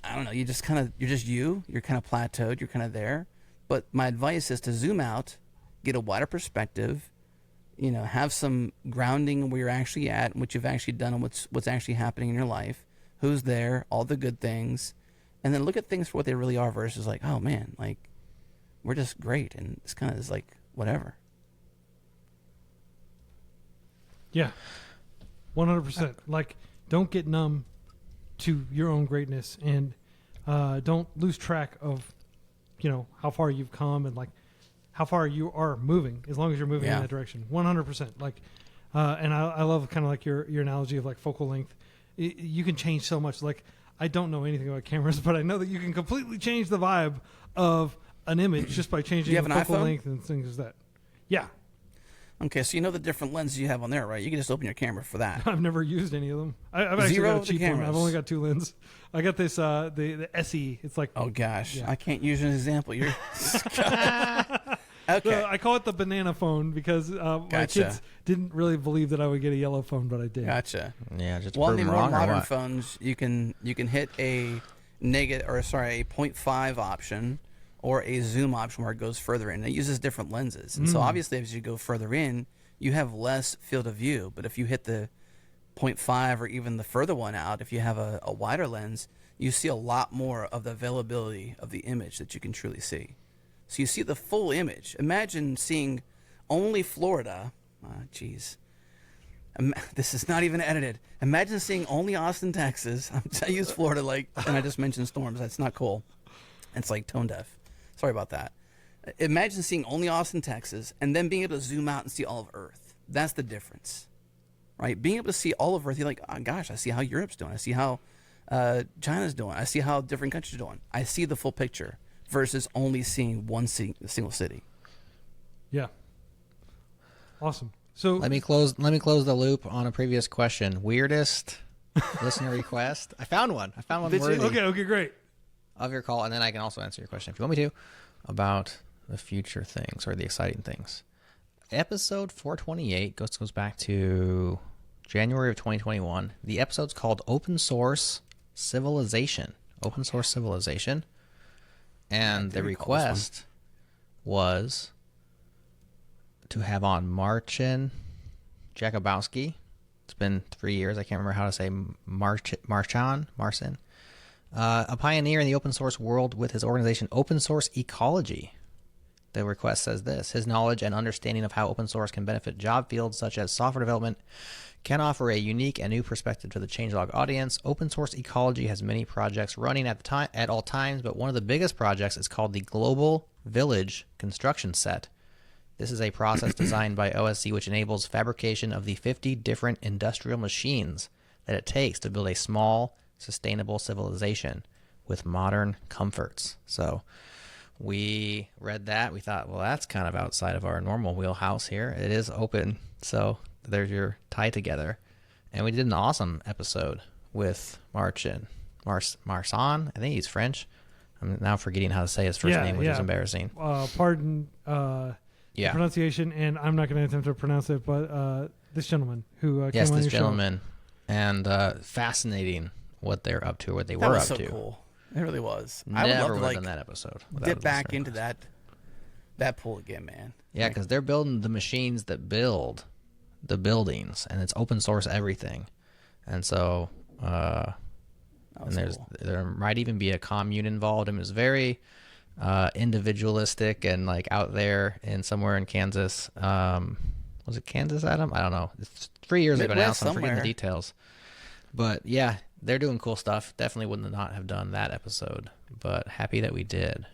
I don't know, you're just you're kind of plateaued, you're kind of there. But my advice is to zoom out, get a wider perspective, have some grounding where you're actually at, what you've actually done, and what's actually happening in your life, who's there, all the good things, and then look at things for what they really are versus like, oh man, like, we're just great, and it's kind of is like whatever. Yeah, 100%. Like, don't get numb to your own greatness, and don't lose track of, how far you've come and like how far you are moving. As long as you're moving in that direction, 100%. Like, and I love kind of like your analogy of like focal length. You can change so much. Like, I don't know anything about cameras, but I know that you can completely change the vibe of an image just by changing the focal length and things like that. Yeah. Okay, so you know the different lenses you have on there, right? You can just open your camera for that. I've never used any of them. I've actually got a cheap one. I've only got 2 lenses. I got this the SE. It's like, oh gosh, I can't use an example. You're okay. So I call it the banana phone because my kids didn't really believe that I would get a yellow phone, but I did. Gotcha. Yeah, just well, prove in them more wrong modern or what? phones, you can hit a a 0.5 option or a zoom option where it goes further in. It uses different lenses, and so obviously as you go further in, you have less field of view. But if you hit the 0.5 or even the further one out, if you have a wider lens, you see a lot more of the availability of the image that you can truly see. So you see the full image. Imagine seeing only Florida. Geez. This is not even edited. Imagine seeing only Austin, Texas. I use Florida and I just mentioned storms. That's not cool. It's like tone deaf. Sorry about that. Imagine seeing only Austin, Texas, and then being able to zoom out and see all of Earth. That's the difference, right? Being able to see all of Earth, you're like, oh gosh, I see how Europe's doing. I see how China's doing. I see how different countries are doing. I see the full picture versus only seeing one single city. Yeah. Awesome. So Let me close the loop on a previous question. Weirdest listener request. I found one. Did you? Worthy Okay, great. of your call, and then I can also answer your question if you want me to about the future things or the exciting things. Episode 428 goes back to January of 2021. The episode's called Open Source Civilization. Open Source Civilization. And the request was to have on Marcin Jakubowski. It's been 3 years. I can't remember how to say Marcin. A pioneer in the open source world with his organization Open Source Ecology. The request says this: his knowledge and understanding of how open source can benefit job fields such as software development can offer a unique and new perspective to the Changelog audience. Open Source Ecology has many projects running at all times, but one of the biggest projects is called the Global Village Construction Set. This is a process designed by OSC which enables fabrication of the 50 different industrial machines that it takes to build a small, sustainable civilization with modern comforts. So we read that. We thought, well, that's kind of outside of our normal wheelhouse here. It is open. So there's your tie together. And we did an awesome episode with Marcin. I think he's French. I'm now forgetting how to say his first name, which is embarrassing. Pardon the pronunciation, and I'm not going to attempt to pronounce it, but this gentleman who came on your gentleman. And fascinating what they're up to, what they were up to. That was so cool. It really was. Never I would love to would have done that episode. Dip back into that pool again, man. Yeah, because they're building the machines that build the buildings, and it's open source everything. And so, and there might even be a commune involved. And it was very individualistic and like out there in somewhere in Kansas. Was it Kansas, Adam? I don't know. It's 3 years ago now, so I'm forgetting the details. But yeah, they're doing cool stuff. Definitely would not have done that episode, but happy that we did.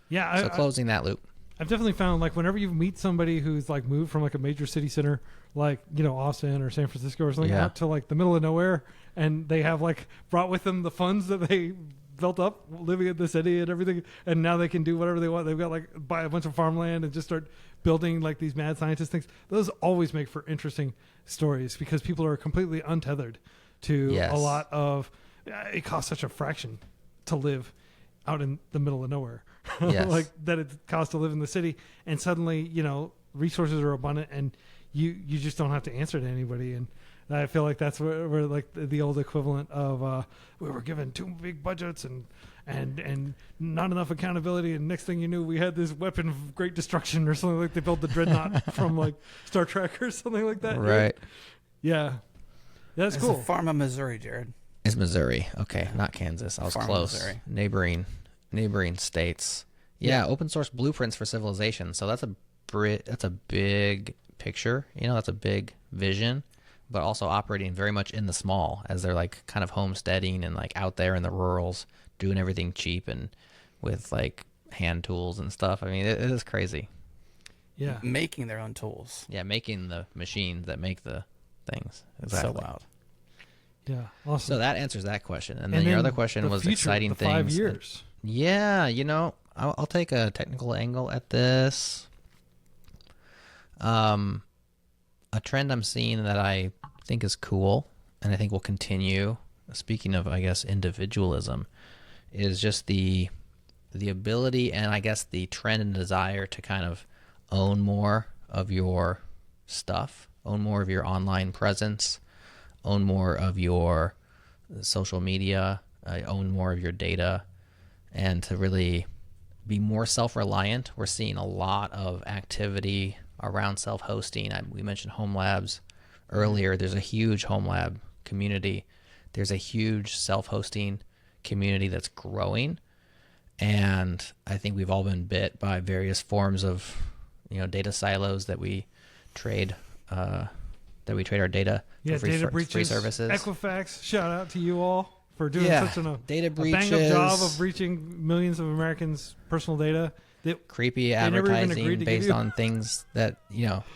Yeah. So closing that loop. I've definitely found, like, whenever you meet somebody who's like moved from like a major city center, like, Austin or San Francisco or something, out to like the middle of nowhere, and they have like brought with them the funds that they built up living in the city and everything, and now they can do whatever they want. They've got like buy a bunch of farmland and just start building like these mad scientist things. Those always make for interesting stories because people are completely untethered to a lot of. It costs such a fraction to live out in the middle of nowhere. Yes. Like that it costs to live in the city, and suddenly resources are abundant, and you just don't have to answer to anybody. And I feel like that's where like the old equivalent of we were given too big budgets and not enough accountability, and next thing you knew we had this weapon of great destruction or something, like they built the dreadnought from like Star Trek or something like that. Right. Yeah, that's cool. It's a farm in Missouri, Jerod. It's Missouri. Okay, not Kansas. I was Farm, close. Missouri. Neighboring states. Yeah, open source blueprints for civilization. So that's a big picture. That's a big vision, but also operating very much in the small as they're like kind of homesteading and like out there in the rurals, doing everything cheap and with like hand tools and stuff. I mean, it is crazy. Yeah, Making their own tools. Yeah, making the machines that make the things. Exactly. So wild. Yeah, awesome. So that answers that question. And then your other question was future, exciting the things. 5 years. Yeah, I'll take a technical angle at this. A trend I'm seeing that I think is cool, and I think will continue, speaking of, I guess, individualism, is just the ability and I guess the trend and desire to kind of own more of your stuff, own more of your online presence, own more of your social media, own more of your data, and to really be more self-reliant. We're seeing a lot of activity around self-hosting. We mentioned home labs earlier. There's a huge home lab community. There's a huge self-hosting community that's growing. And I think we've all been bit by various forms of, data silos that we trade our data for data free breaches, services. Equifax, shout out to you all for doing such a breaches, bang-up job of breaching millions of Americans' personal data. Creepy advertising based on things that,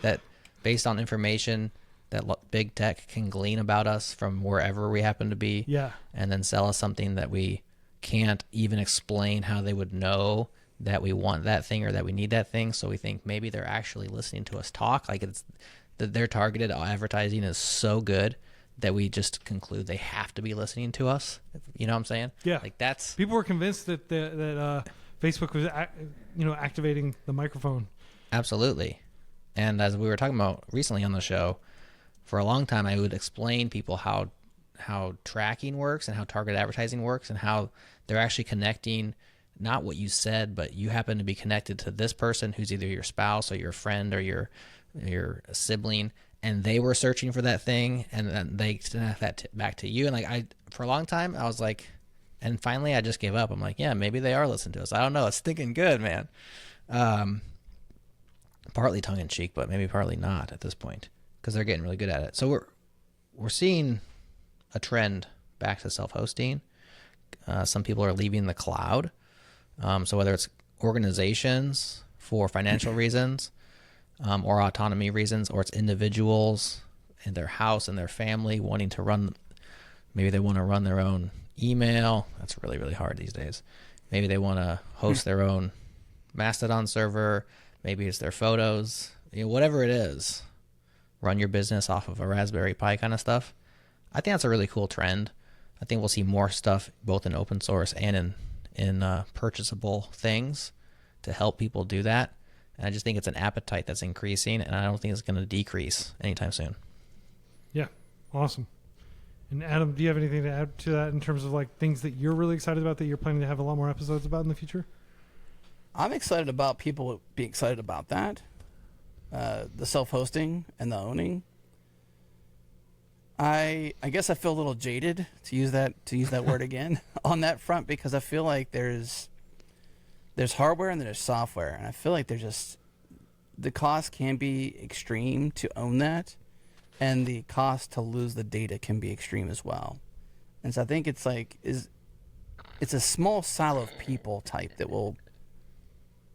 that based on information that big tech can glean about us from wherever we happen to be. Yeah. And then sell us something that we can't even explain how they would know that we want that thing or that we need that thing. So we think maybe they're actually listening to us talk. Like it's that their targeted advertising is so good that we just conclude they have to be listening to us. You know what I'm saying? Yeah. Like that's people were convinced that Facebook was activating the microphone. Absolutely. And as we were talking about recently on the show, for a long time I would explain people how tracking works and how targeted advertising works and how they're actually connecting not what you said, but you happen to be connected to this person who's either your spouse or your friend or your sibling, and they were searching for that thing, and then they sent that back to you. And for a long time, I was like, and finally I just gave up. I'm like, yeah, maybe they are listening to us. I don't know. It's thinking good, man. Partly tongue in cheek, but maybe partly not at this point because they're getting really good at it. So we're seeing a trend back to self-hosting. Some people are leaving the cloud. So whether it's organizations for financial reasons or autonomy reasons, or it's individuals in their house and their family wanting to run, maybe they want to run their own email. That's really, really hard these days. Maybe they want to host their own Mastodon server. Maybe it's their photos. Whatever it is, run your business off of a Raspberry Pi kind of stuff. I think that's a really cool trend. I think we'll see more stuff both in open source and in purchasable things to help people do that. And I just think it's an appetite that's increasing, and I don't think it's going to decrease anytime soon. Yeah, awesome. And Adam, do you have anything to add to that in terms of like things that you're really excited about that you're planning to have a lot more episodes about in the future? I'm excited about people being excited about that. The self-hosting and the owning. I guess I feel a little jaded to use that word again on that front, because I feel like there's hardware and there's software, and I feel like the cost can be extreme to own that, and the cost to lose the data can be extreme as well. And so I think it's it's a small silo of people type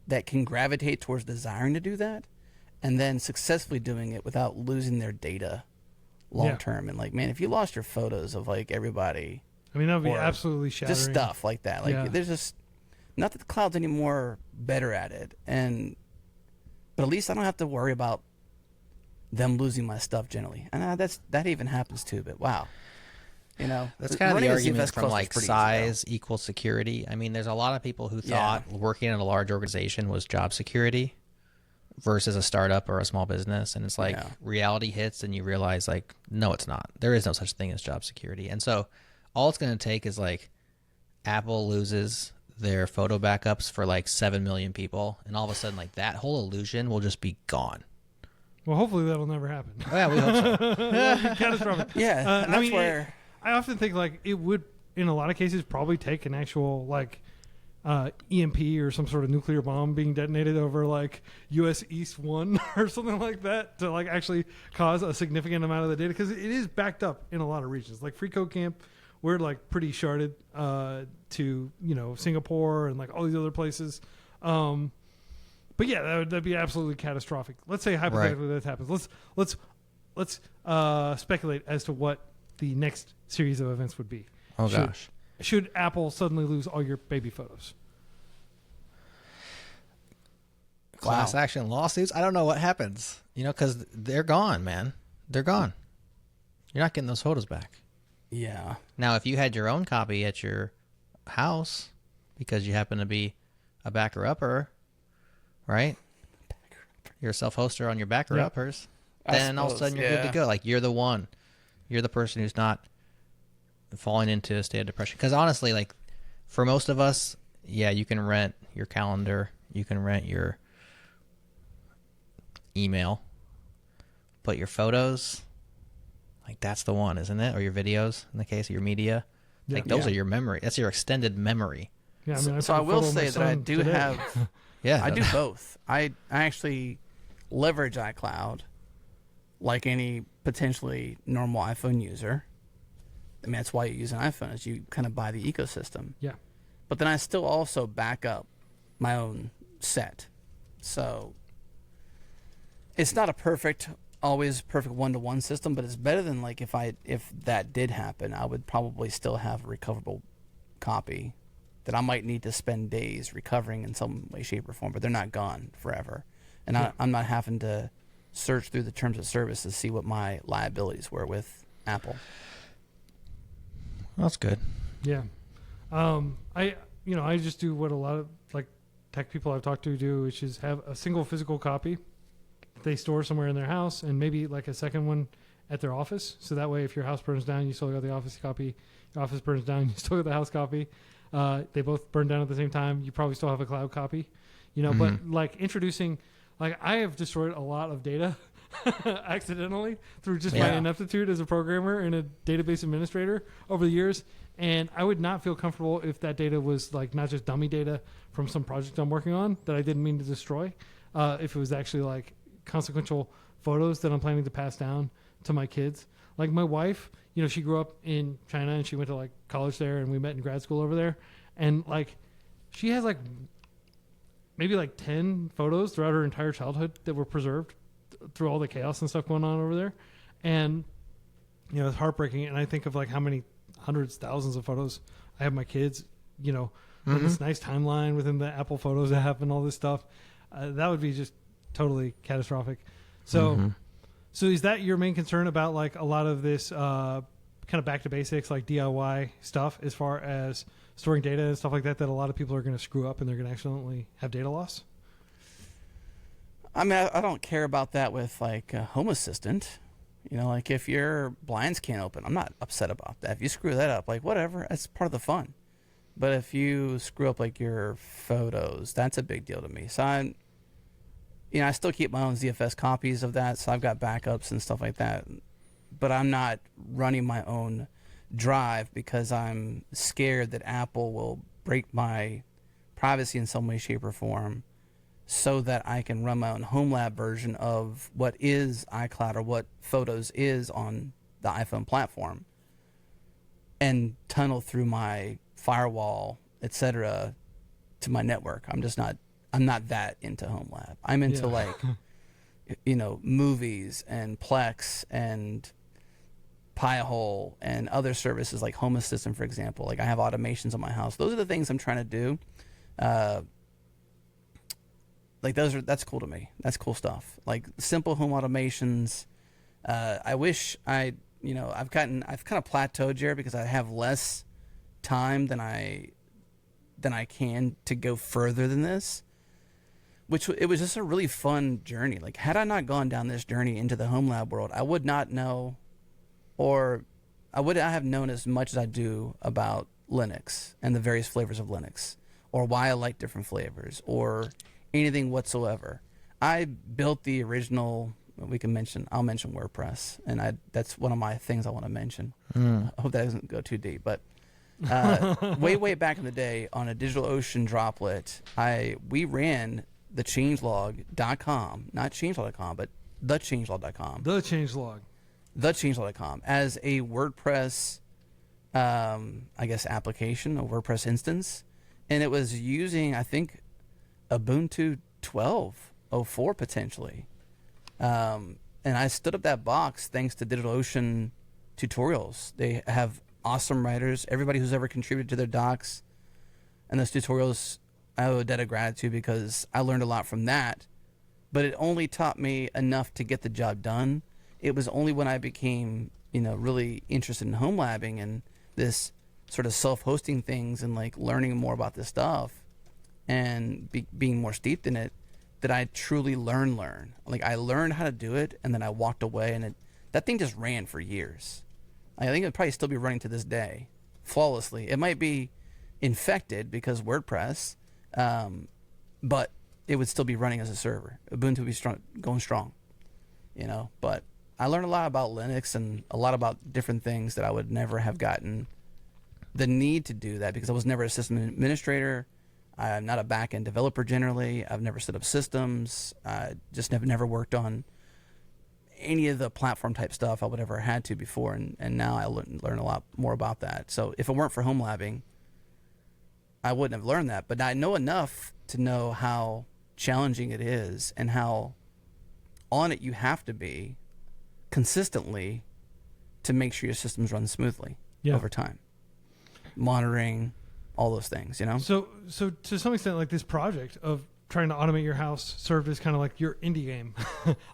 that can gravitate towards desiring to do that, and then successfully doing it without losing their data long term. And like, man, if you lost your photos of like everybody, I mean, that would be or absolutely shattering. just stuff like that. Like, there's just not that the cloud's any more better at it, but at least I don't have to worry about them losing my stuff generally. And that even happens too. But wow, that's kind of the argument from like easy, size equals security. I mean, there's a lot of people who thought working in a large organization was job security versus a startup or a small business, and it's like reality hits and you realize like, no, it's not. There is no such thing as job security. And so all it's going to take is like Apple loses their photo backups for like 7 million people, and all of a sudden like that whole illusion will just be gone. Well, hopefully that'll never happen. Oh, yeah, we hope so. Catastrophic. Yeah, and that's where I often think like it would, in a lot of cases, probably take an actual like EMP or some sort of nuclear bomb being detonated over like US East 1 or something like that to like actually cause a significant amount of the data, because it is backed up in a lot of regions. Like freeCodeCamp, we're like pretty sharded to Singapore and like all these other places. But yeah, that'd be absolutely catastrophic. Let's say hypothetically that happens. Let's speculate as to what the next series of events would be. Oh gosh. Should Apple suddenly lose all your baby photos? Class action lawsuits? I don't know what happens. Because they're gone, man. They're gone. You're not getting those photos back. Yeah. Now, if you had your own copy at your house because you happen to be a backer-upper, right? You're a self-hoster on your backer-uppers, then all of a sudden you're good to go. Like, you're the one. You're the person who's not falling into a state of depression. Because honestly, like, for most of us, yeah, you can rent your calendar. You can rent your email. But your photos, like, that's the one, isn't it? Or your videos, in the case of your media. Yeah. Like, those are your memory. That's your extended memory. Yeah, I mean, so I will say that I do have... Yeah, I do both. I actually leverage iCloud like any potentially normal iPhone user. I mean, that's why you use an iPhone, is you kind of buy the ecosystem. Yeah. But then I still also back up my own set. So it's not always perfect one-to-one system, but it's better than like if that did happen, I would probably still have a recoverable copy that I might need to spend days recovering in some way, shape, or form, but they're not gone forever. And I'm not having to search through the terms of service to see what my liabilities were with Apple. Well, that's good. Yeah. I just do what a lot of like tech people I've talked to do, which is have a single physical copy they store somewhere in their house, and maybe like a second one at their office. So that way, if your house burns down, you still got the office copy. Your office burns down, you still got the house copy. They both burn down at the same time. You probably still have a cloud copy, but like introducing, like I have destroyed a lot of data accidentally through just my ineptitude as a programmer and a database administrator over the years. And I would not feel comfortable if that data was like not just dummy data from some project I'm working on that I didn't mean to destroy. If it was actually like consequential photos that I'm planning to pass down to my kids. Like my wife, she grew up in China and she went to like college there, and we met in grad school over there. And like, she has like maybe like 10 photos throughout her entire childhood that were preserved through all the chaos and stuff going on over there. And, it's heartbreaking. And I think of like how many hundreds, thousands of photos I have of my kids, with this nice timeline within the Apple Photos app and all this stuff. That would be just totally catastrophic. So, So is that your main concern about like a lot of this kind of back to basics, like DIY stuff, as far as storing data and stuff like that a lot of people are going to screw up and they're going to accidentally have data loss? I mean, I don't care about that with like a Home Assistant. Like if your blinds can't open, I'm not upset about that. If you screw that up, like whatever, that's part of the fun. But if you screw up like your photos, that's a big deal to me. So I still keep my own ZFS copies of that, so I've got backups and stuff like that. But I'm not running my own drive because I'm scared that Apple will break my privacy in some way, shape, or form so that I can run my own home lab version of what is iCloud or what Photos is on the iPhone platform. and tunnel through my firewall, etc., to my network. I'm not that into home lab. I'm into like, movies and Plex and Pi-hole and other services like Home Assistant, for example. Like I have automations on my house. Those are the things I'm trying to do. That's cool to me. That's cool stuff. Like simple home automations. I wish I've kind of plateaued, Jerod, because I have less time than I can to go further than this. It was just a really fun journey. Like had I not gone down this journey into the home lab world, I would not know, or I would not have known as much as I do about Linux and the various flavors of Linux, or why I like different flavors, or anything whatsoever. I built the original. I'll mention WordPress, and that's one of my things I want to mention. I hope that doesn't go too deep, but way back in the day on a DigitalOcean droplet, we ran the Changelog.com, not Changelog.com, but the Changelog.com. The Changelog. The Changelog.com as a WordPress, application, a WordPress instance, and it was using, I think, Ubuntu 12.04 potentially. And I stood up that box thanks to DigitalOcean tutorials. They have awesome writers. Everybody who's ever contributed to their docs and those tutorials, I owe a debt of gratitude because I learned a lot from that. But it only taught me enough to get the job done. It was only when I became, really interested in home labbing and this sort of self-hosting things and like learning more about this stuff and being more steeped in it, that I truly learn. Like I learned how to do it, and then I walked away, and that thing just ran for years. I think it'd probably still be running to this day, flawlessly. It might be infected because WordPress, but it would still be running as a server. Ubuntu would be going strong, But I learned a lot about Linux and a lot about different things that I would never have gotten the need to do that because I was never a system administrator. I'm not a back-end developer generally. I've never set up systems. I just never worked on any of the platform type stuff I would ever had to before, and now I learn a lot more about that. So if it weren't for home labbing, I wouldn't have learned that. But I know enough to know how challenging it is and how on it you have to be consistently to make sure your systems run smoothly over time. Monitoring, all those things, So to some extent, like this project of trying to automate your house served as kind of like your indie game.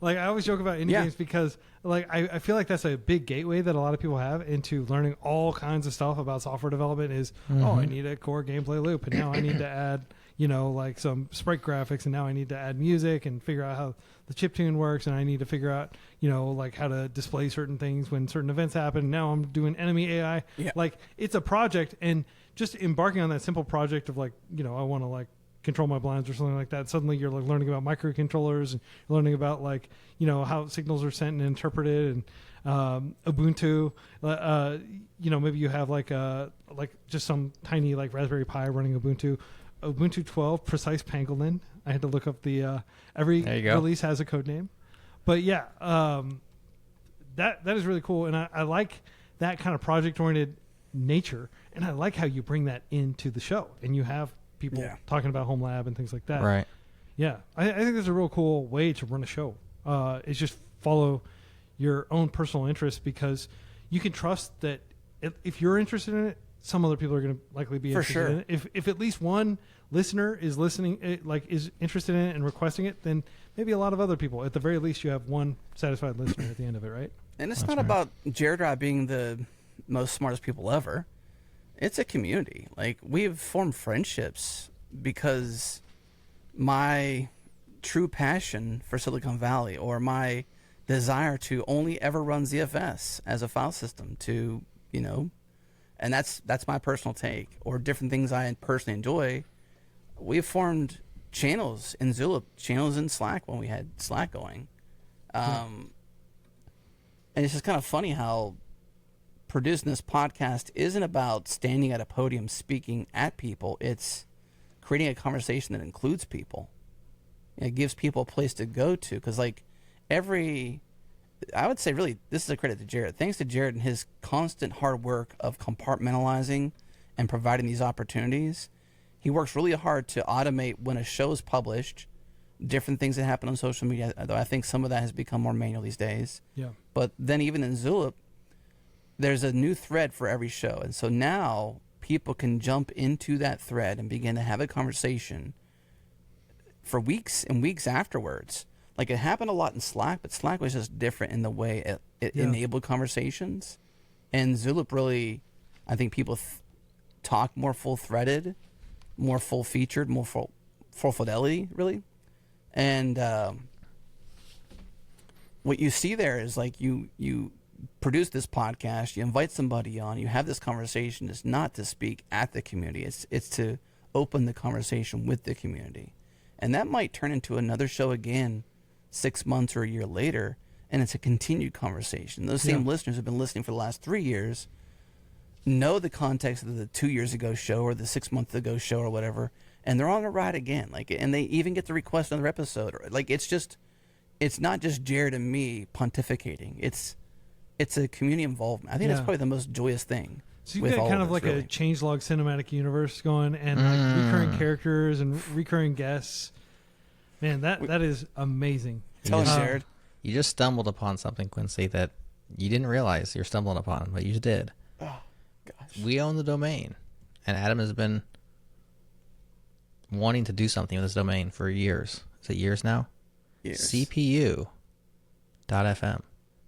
Like I always joke about indie games because like I feel like that's a big gateway that a lot of people have into learning all kinds of stuff about software development is, I need a core gameplay loop, and now I need to add, like some sprite graphics, and now I need to add music and figure out how the chiptune works, and I need to figure out, like how to display certain things when certain events happen. Now I'm doing enemy AI. Yeah. Like it's a project, and just embarking on that simple project of like, I want to like control my blinds or something like that. Suddenly you're like learning about microcontrollers and learning about like, how signals are sent and interpreted, and Ubuntu, maybe you have like just some tiny like Raspberry Pi running Ubuntu 12 precise pangolin. I had to look up the every release has a code name, but that is really cool, and I like that kind of project oriented nature, and I like how you bring that into the show, and you have people talking about home lab and things like that. Right. Yeah, I think that's a real cool way to run a show. Is just follow your own personal interests, because you can trust that if you're interested in it, some other people are going to likely be interested in it. If at least one listener is listening, is interested in it and requesting it, then maybe a lot of other people. At the very least, you have one satisfied listener at the end of it, right? And it's not about Jerod being the most smartest people ever. It's a community. Like, we've formed friendships because my true passion for Silicon Valley, or my desire to only ever run ZFS as a file system, to, and that's my personal take, or different things I personally enjoy. We've formed channels in Zulip, channels in Slack when we had Slack going. And it's just kind of funny how producing this podcast isn't about standing at a podium speaking at people. It's creating a conversation that includes people. It gives people a place to go to, because like every I would say really this is a credit to Jerod. Thanks to Jerod and his constant hard work of compartmentalizing and providing these opportunities, he works really hard to automate when a show is published, different things that happen on social media, though I think some of that has become more manual these days. Yeah. But then even in Zulip, there's a new thread for every show. And so now people can jump into that thread and begin to have a conversation for weeks and weeks afterwards. Like, it happened a lot in Slack, but Slack was just different in the way it enabled conversations. And Zulip really, I think people talk more full-threaded, more full-featured, more full fidelity, really. And what you see there is, like, you produce this podcast, you invite somebody on, you have this conversation. It's not to speak at the community. It's to open the conversation with the community. And that might turn into another show again 6 months or a year later, and it's a continued conversation. Those same listeners have been listening for the last 3 years, know the context of the 2 years ago show or the 6 months ago show or whatever, and they're on a ride again. Like, and they even get to request another episode. Like, it's not just Jerod and me pontificating. It's a community involvement. I think that's probably the most joyous thing. So you've got kind of like a changelog cinematic universe going, and like recurring characters and recurring guests. Man, that is amazing. Tell us, Jerod. You just stumbled upon something, Quincy, that you didn't realize you're stumbling upon, but you did. Oh, gosh. We own the domain, and Adam has been wanting to do something with this domain for years. Is it years now? Years. CPU.fm. Changelog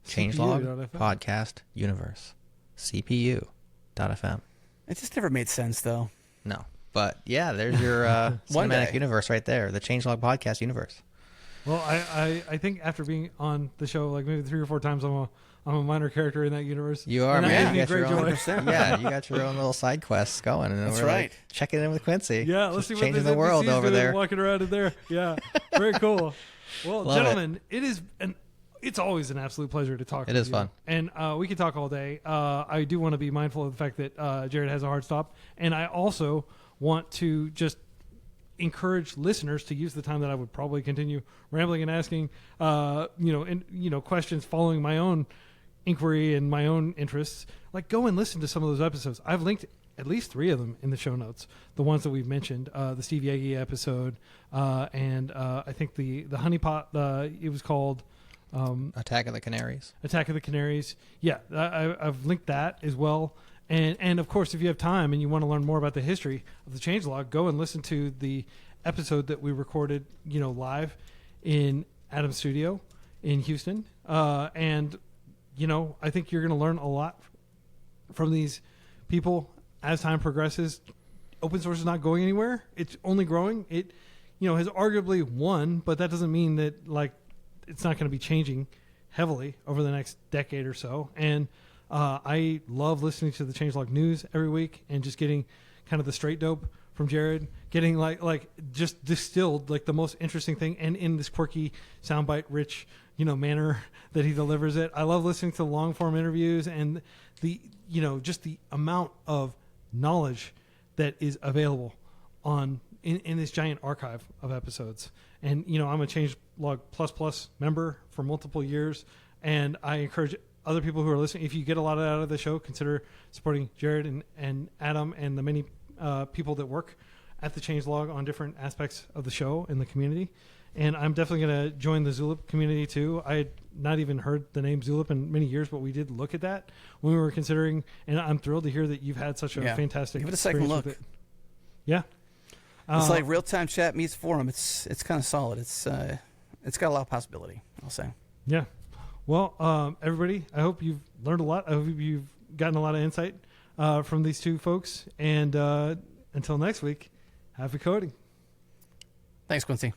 CPU.fm. Podcast Universe. CPU.fm. It just never made sense, though. No. But yeah, there's your cinematic universe right there, the Changelog Podcast Universe. Well, I think after being on the show like maybe 3 or 4 times, I'm a minor character in that universe. You are, and man. that gives me great joy. Yeah, you got your own little side quests going. And That's we're right. Like, checking in with Quincy. Yeah, let's see what changing this the world NPC's over doing there. walking around in there. Yeah, very cool. Well, Love gentlemen, it's always an absolute pleasure to talk. It with is you. fun. And we could talk all day. I do want to be mindful of the fact that Jerod has a hard stop, and I also want to just encourage listeners to use the time that I would probably continue rambling and asking, questions following my own inquiry and my own interests. Like, go and listen to some of those episodes. I've linked at least 3 of them in the show notes. The ones that we've mentioned, the Steve Yagi episode, and I think the honeypot. It was called Attack of the Canaries. Attack of the Canaries. Yeah, I've linked that as well. And of course, if you have time and you want to learn more about the history of the Changelog, go and listen to the episode that we recorded, live in Adam's studio in Houston. And I think you're going to learn a lot from these people as time progresses. Open source is not going anywhere. It's only growing. It, has arguably won, but that doesn't mean that it's not going to be changing heavily over the next decade or so. And I love listening to the Changelog news every week and just getting kind of the straight dope from Jerod, getting like just distilled like the most interesting thing, and in this quirky, soundbite rich, manner that he delivers it. I love listening to long form interviews and the just the amount of knowledge that is available in this giant archive of episodes. And I'm a Changelog Plus member for multiple years, and I encourage other people who are listening, if you get a lot out of the show, consider supporting Jerod and Adam and the many people that work at the Changelog on different aspects of the show and the community. And I'm definitely going to join the Zulip community too. I had not even heard the name Zulip in many years, but we did look at that when we were considering, and I'm thrilled to hear that you've had such a fantastic Give it a second look. with it. Yeah. It's like real-time chat meets forum. It's kind of solid. It's got a lot of possibility, I'll say. Yeah. Well, everybody, I hope you've learned a lot. I hope you've gotten a lot of insight from these 2 folks. And until next week, happy coding. Thanks, Quincy.